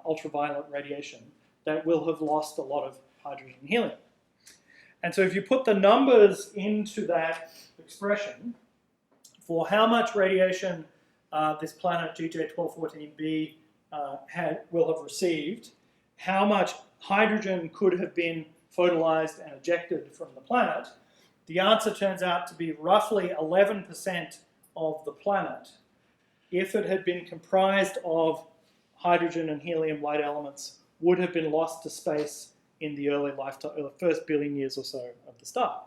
ultraviolet radiation that will have lost a lot of hydrogen and helium. And so if you put the numbers into that expression for how much radiation this planet GJ1214b will have received, how much hydrogen could have been photolyzed and ejected from the planet, the answer turns out to be roughly 11% of the planet if it had been comprised of hydrogen and helium light elements would have been lost to space in the early lifetime, or the first billion years or so of the star.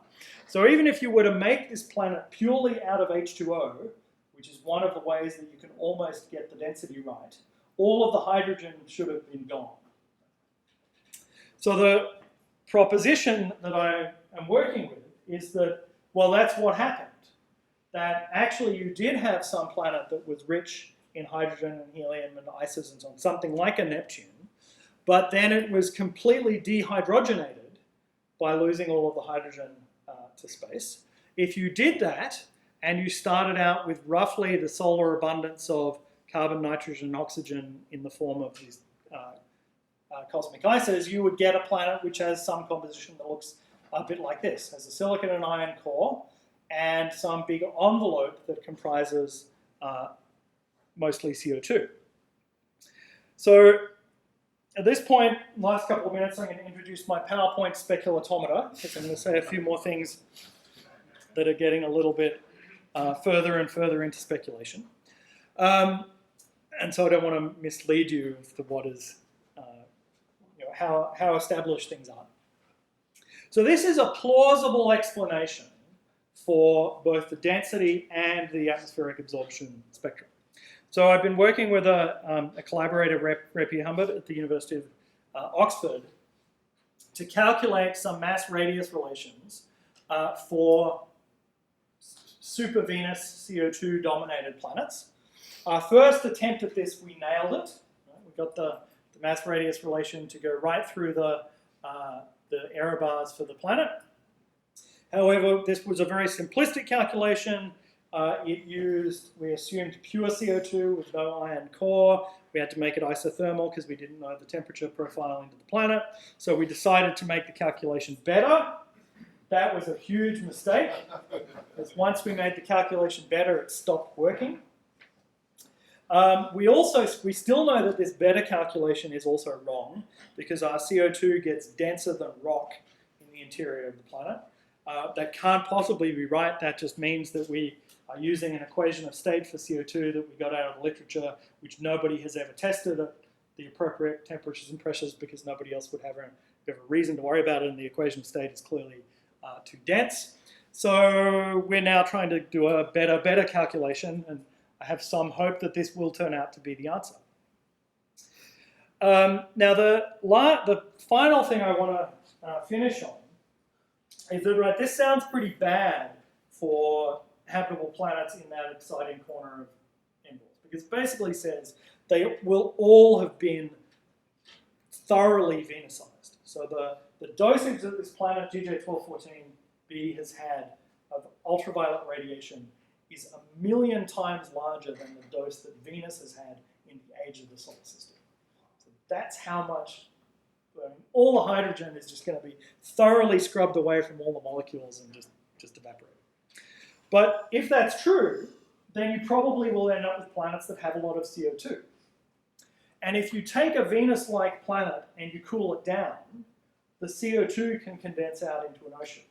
So even if you were to make this planet purely out of H2O, which is one of the ways that you can almost get the density right, all of the hydrogen should have been gone. So the proposition that I am working with is that, well, that's what happened. That actually you did have some planet that was rich in hydrogen and helium and ices and so on, something like a Neptune, but then it was completely dehydrogenated by losing all of the hydrogen to space. If you did that, and you started out with roughly the solar abundance of carbon, nitrogen, and oxygen in the form of these cosmic ices, you would get a planet which has some composition that looks a bit like this. Has a silicon and iron core and some big envelope that comprises mostly CO2. So at this point, last couple of minutes, I'm going to introduce my PowerPoint speculatometer, because I'm going to say a few more things that are getting a little bit further and further into speculation. And so I don't want to mislead you as to what is, how established things are. So this is a plausible explanation for both the density and the atmospheric absorption spectrum. So I've been working with a collaborator, Repi Humbert, at the University of Oxford, to calculate some mass-radius relations for super-Venus CO2-dominated planets. Our first attempt at this, we nailed it. We got the mass-radius relation to go right through the error bars for the planet. However, this was a very simplistic calculation. We assumed pure CO2 with no iron core. We had to make it isothermal because we didn't know the temperature profile into the planet. So we decided to make the calculation better. That was a huge mistake, because once we made the calculation better, it stopped working. We still know that this better calculation is also wrong, because our CO2 gets denser than rock in the interior of the planet. That can't possibly be right. That just means that we are using an equation of state for CO2 that we got out of the literature, which nobody has ever tested at the appropriate temperatures and pressures, because nobody else would have a reason to worry about it, and the equation of state is clearly too dense. So we're now trying to do a better calculation, and I have some hope that this will turn out to be the answer. Now the final thing I want to finish on is that, this sounds pretty bad for habitable planets in that exciting corner of envelopes, because it basically says they will all have been thoroughly Venusized. So the dosage that this planet GJ1214b has had of ultraviolet radiation is 1,000,000 times larger than the dose that Venus has had in the age of the solar system. So that's how much all the hydrogen is just going to be thoroughly scrubbed away from all the molecules and just evaporate. But if that's true, then you probably will end up with planets that have a lot of CO2. And if you take a Venus-like planet and you cool it down, the CO2 can condense out into an ocean.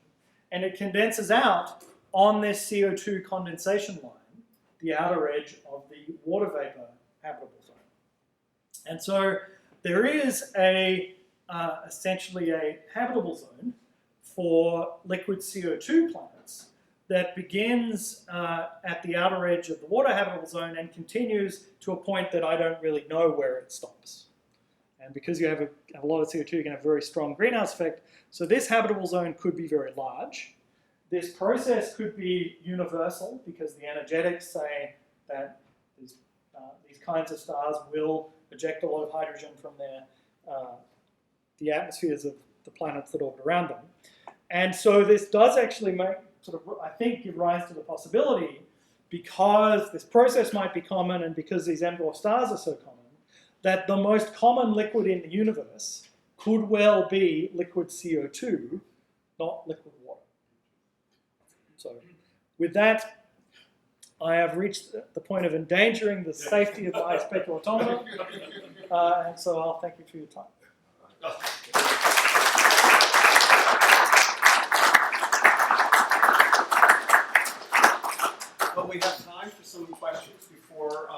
And it condenses out on this CO2 condensation line, the outer edge of the water vapor habitable zone. And so there is essentially a habitable zone for liquid CO2 planets that begins at the outer edge of the water habitable zone and continues to a point that I don't really know where it stops. And because you have a lot of CO2, you're going to have a very strong greenhouse effect. So this habitable zone could be very large. This process could be universal, because the energetics say that these kinds of stars will eject a lot of hydrogen from the atmospheres of the planets that orbit around them. And so this does actually give rise to the possibility, because this process might be common and because these M-dwarf stars are so common, that the most common liquid in the universe could well be liquid CO2, not liquid water. So with that, I have reached the point of endangering the safety of my speculatometer, and so I'll thank you for your time. Well, we have time for some questions before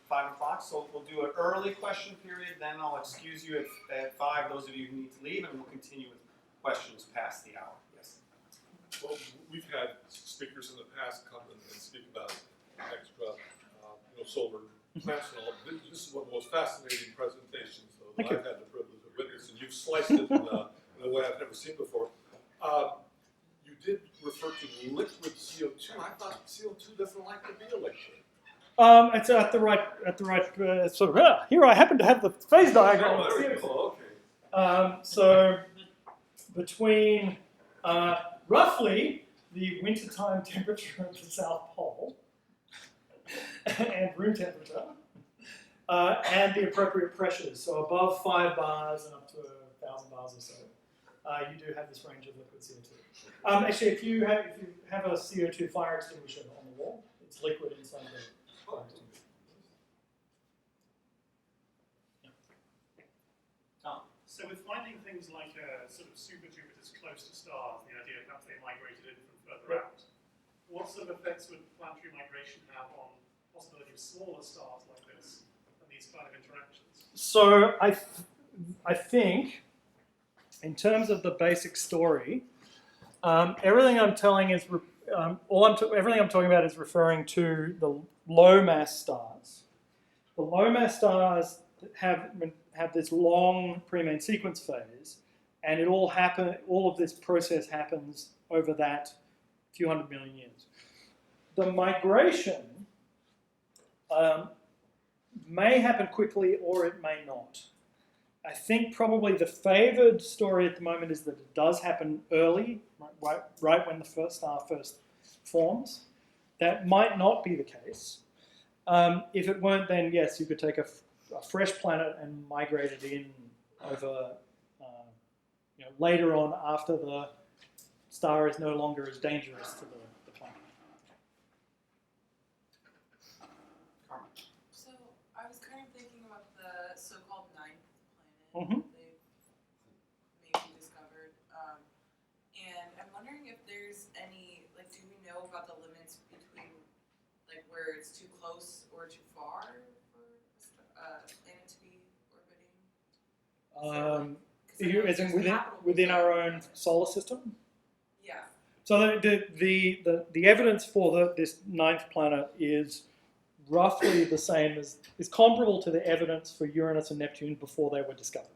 5 o'clock, so we'll do an early question period, then I'll excuse you at 5, those of you who need to leave, and we'll continue with questions past the hour. Yes? Well, we've had speakers in the past come and speak about solar plants and all. This is one of the most fascinating presentations that I've had the privilege of witnessing, and you've sliced it in a way I've never seen before. You did refer to liquid CO2. I thought CO2 doesn't like to be a liquid. It's at the right sort of. Here I happen to have the phase diagram. Oh, there we go. Okay. So between roughly the wintertime temperature at the South Pole and room temperature and the appropriate pressures, so above 5 bars and up to 1,000 bars or so, you do have this range of liquid CO2. Actually, if you have a CO2 fire extinguisher on the wall, it's liquid inside the fire extinguisher. So with finding things like sort of super-Jupiters close to stars, the idea perhaps they migrated in from further out, what sort of effects would planetary migration have on the possibility of smaller stars like this and these kind of interactions? So I think, in terms of the basic story, everything I'm telling is everything I'm talking about is referring to the low mass stars. The low mass stars have this long pre-main sequence phase, and all of this process happens over that few 100 million years. The migration may happen quickly or it may not. I think probably the favored story at the moment is that it does happen early, right when the first star first forms. That might not be the case. If it weren't, then yes, you could take a fresh planet and migrate it in over later on after the star is no longer as dangerous to the planet. So I was kind of thinking about the so-called ninth Mm-hmm. planet they've maybe discovered, and I'm wondering if there's any, do we know about the limits between where it's too close or too far for a planet to be orbiting? As in within our own solar system? Yeah. So the evidence for this ninth planet is roughly the same is comparable to the evidence for Uranus and Neptune before they were discovered.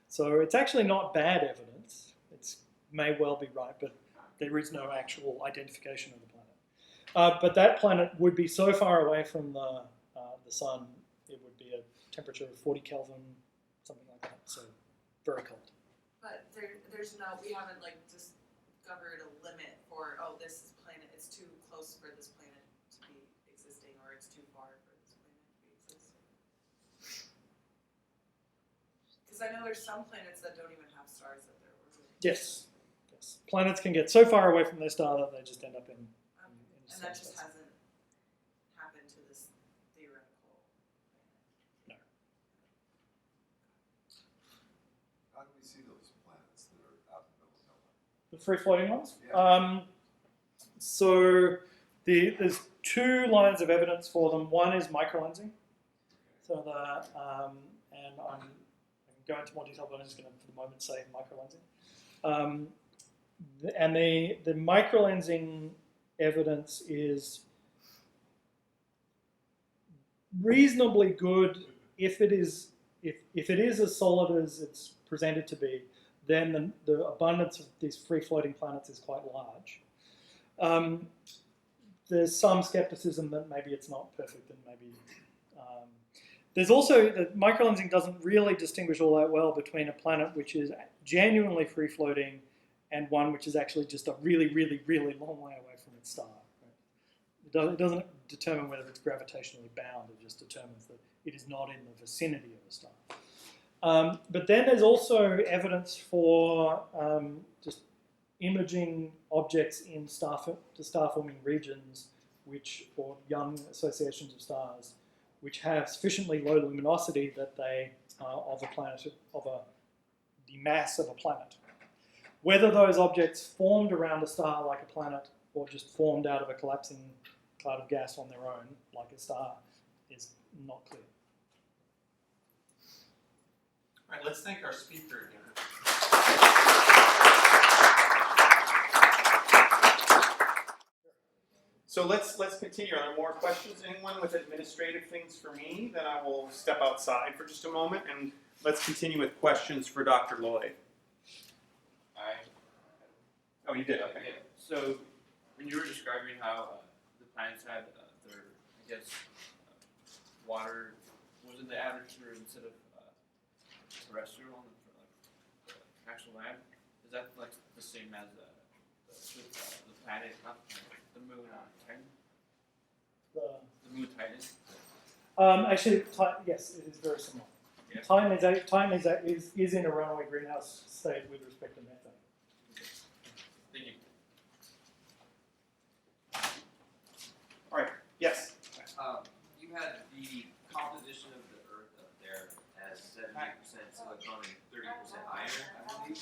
So it's actually not bad evidence. It may well be right, but there is no actual identification of the planet. But that planet would be so far away from the sun, it would be a temperature of 40 Kelvin, something like that. So very cold. But we haven't discovered a limit for, this planet, it's too close for this planet to be existing, or it's too far for this planet to be existing. Because I know there's some planets that don't even have stars that they're orbiting. Yes. Planets can get so far away from their star that they just end up in and that just hasn't happened to this theoretical planet. No. How do we see those planets that are out in the middle of nowhere? The free floating ones? Yeah. So there's 2 lines of evidence for them. One is microlensing. So and I can go into more detail, but I'm just going to, for the moment, say microlensing. And the microlensing evidence is reasonably good if it is as solid as it's presented to be. Then the abundance of these free-floating planets is quite large. There's some skepticism that maybe it's not perfect, and maybe there's also that microlensing doesn't really distinguish all that well between a planet which is genuinely free-floating and one which is actually just a really, really, really long way away from its star. Right? It doesn't determine whether it's gravitationally bound. It just determines that it is not in the vicinity of a star. But then there's also evidence for just imaging objects in star-forming regions, or young associations of stars, which have sufficiently low luminosity that they are of the mass of a planet. Whether those objects formed around a star like a planet or just formed out of a collapsing cloud of gas on their own, like a star, is not clear. All right, let's thank our speaker again. So let's continue. Are there more questions? Anyone with administrative things for me? Then I will step outside for just a moment, and let's continue with questions for Dr. Lloyd. Oh, you did? Okay. Yeah. So, when you were describing how the planets had their, I guess, water was in the atmosphere instead of terrestrial on the actual land, is that like the same as the planet, not the planet, the moon, Titan? The moon Titan? Actually, yes, it is very similar. Yeah. Titan is in a runaway greenhouse state with respect to methane. Thank you. All right. Yes. You had the composition of the Earth up there as 70% silicon and 30% iron, I believe.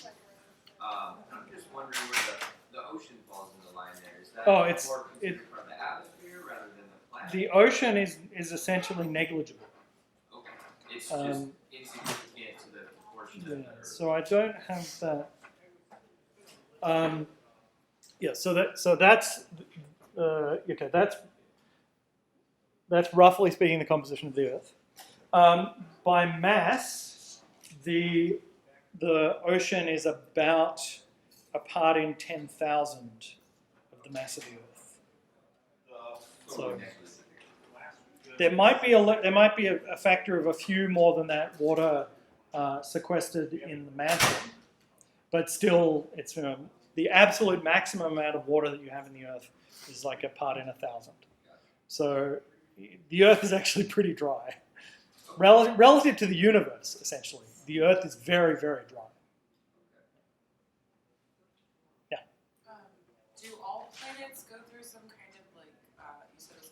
I'm just wondering where the ocean falls in the line there. Is that Oh, more considered from the atmosphere rather than the planet? The ocean is essentially negligible. Okay. It's just insignificant to the proportion of the Yeah, Earth. so I don't have that. Yeah, so that's okay. That's roughly speaking the composition of the Earth. By mass, the ocean is about a part in 10,000 of the mass of the Earth. So there might be a factor of a few more than that water sequestered in the mantle, but still, it's the absolute maximum amount of water that you have in the Earth is like a part in 1,000. So the Earth is actually pretty dry. Relative to the universe, essentially, the Earth is very, very dry. Yeah. Do all planets go through some kind of like you said it was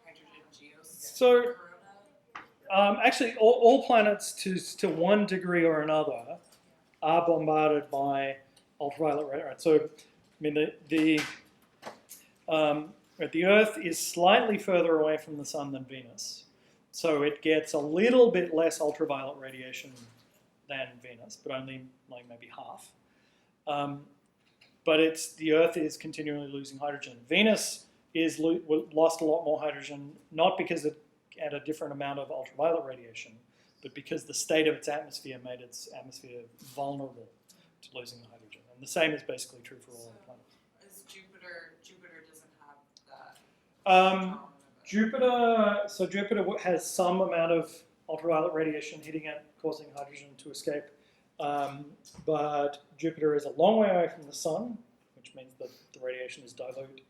hydrogen geos? So corona? actually, all planets to one degree or another are bombarded by ultraviolet ray. Right? So, I mean, the Earth is slightly further away from the Sun than Venus, so it gets a little bit less ultraviolet radiation than Venus, but only like maybe half. But the Earth is continually losing hydrogen. Venus is lost a lot more hydrogen, not because it had a different amount of ultraviolet radiation, but because the state of its atmosphere made its atmosphere vulnerable to losing the hydrogen. And the same is basically true for all the planets. Is Jupiter doesn't have that? Jupiter has some amount of ultraviolet radiation hitting it, causing hydrogen to escape. But Jupiter is a long way away from the Sun, which means that the radiation is dilute.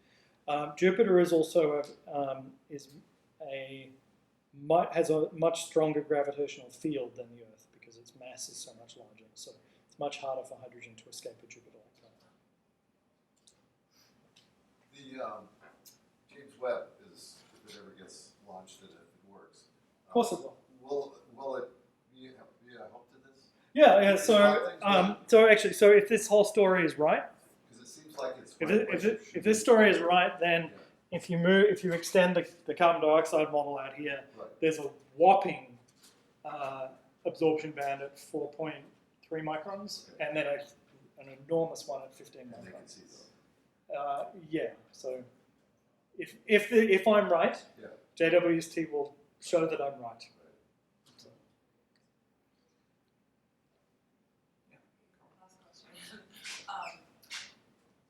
Jupiter is also has a much stronger gravitational field than the Earth because its mass is so much larger. So it's much harder for hydrogen to escape a Jupiter-like planet. The James Webb is, if it ever gets launched and if it works. Of course it will. Will it be a help to this? Yeah. Is that things So if this whole story is right, Because it seems like it's. if this story is right, then if you extend the carbon dioxide model out here, Right. there's a whopping absorption band at 4.3 microns, and then an enormous one at 15 And they can microns. see those. Yeah. So if I'm right, Yeah. JWST will show that I'm right. So, Last question.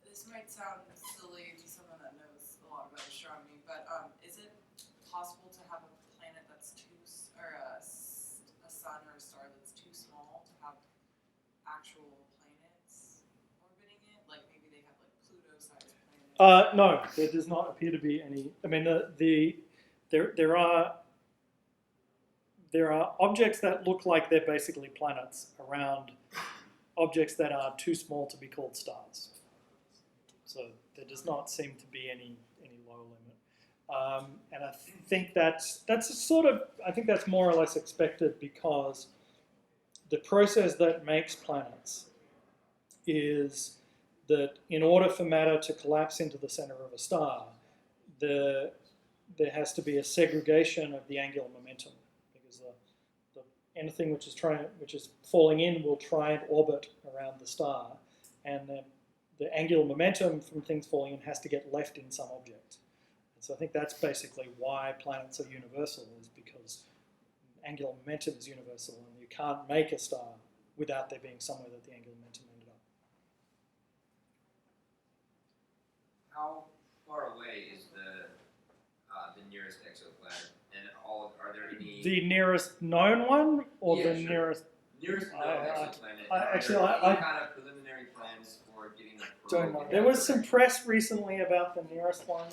This might sound silly to someone that knows a lot about astronomy, but is it possible to have a planet that's a sun or a star that's too small to have actual planets orbiting it? Like maybe they have like Pluto-sized planets. no, there does not appear to be any. I mean, there are objects that look like they're basically planets around objects that are too small to be called stars. So there does not seem to be any lower limit. And I think that's more or less expected because the process that makes planets is that in order for matter to collapse into the center of a star, the there has to be a segregation of the angular momentum, because anything which is falling in will try and orbit around the star, and the angular momentum from things falling in has to get left in some object. And so I think that's basically why planets are universal, is because angular momentum is universal, and you can't make a star without there being somewhere that the angular momentum ended up. How far away is the nearest exoplanet, and are there any The nearest known one, or Yeah, the sure. nearest? nearest known exoplanet? I- Are actually, there I- any kind of preliminary plans for getting a Don't probe know. in There that was some direction? press recently about the nearest one,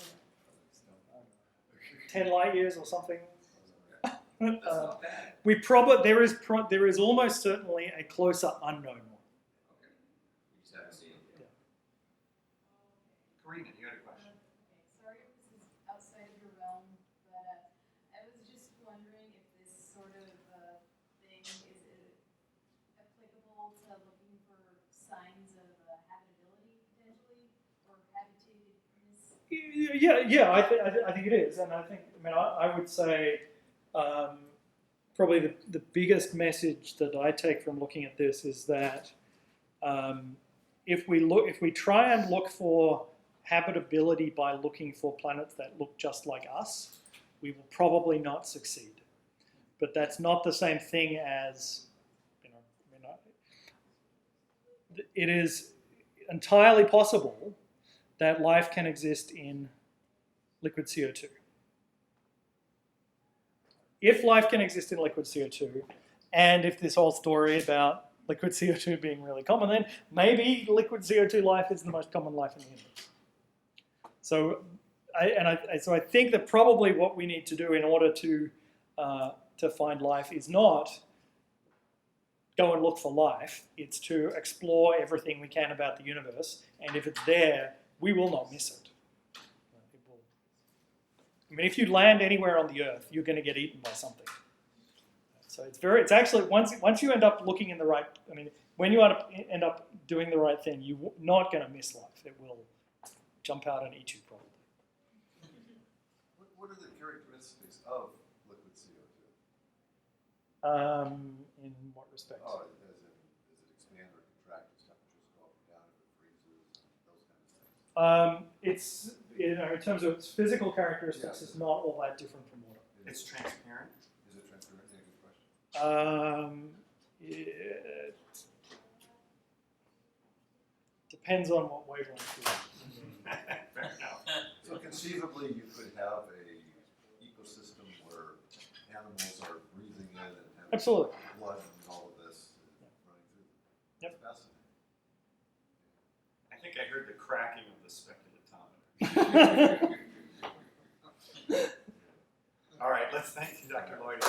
10 light years or something. That's not bad. There is almost certainly a closer unknown one. Okay. We just haven't seen it yet. Karina, you had a question? Sorry if this is outside of your realm, but I was just wondering if this sort of thing is applicable to looking for signs of habitability potentially, or habitatedness. Yeah, I think it is, and I would say probably the biggest message that I take from looking at this is that if we try and look for habitability by looking for planets that look just like us, we will probably not succeed. But that's not the same thing as, it is entirely possible that life can exist in liquid CO2. If life can exist in liquid CO2, and if this whole story about liquid CO2 being really common, then maybe liquid CO2 life is the most common life in the universe. So I think that probably what we need to do in order to find life is not go and look for life. It's to explore everything we can about the universe, and if it's there, we will not miss it. If you land anywhere on the Earth, you're going to get eaten by something. So it's actually, once you end up looking in the right, when you end up doing the right thing, you're not going to miss life. It will jump out and eat you probably. What are the characteristics of liquid CO2? In what respect? Oh, does it expand or contract as temperatures go up and down, if it freezes, and those kind of things? It's, in terms of its physical characteristics, it's not all that different from water. It's transparent. Is it transparent? Yeah, good question. It depends on what wavelength you're in. Fair enough. So conceivably, you could have a ecosystem where animals are breathing in and having Absolutely. blood and all of this running through them. Yep. Fascinating. I think I heard the cracking of the speculatometer. All right, let's thank you, Dr. Lloyd.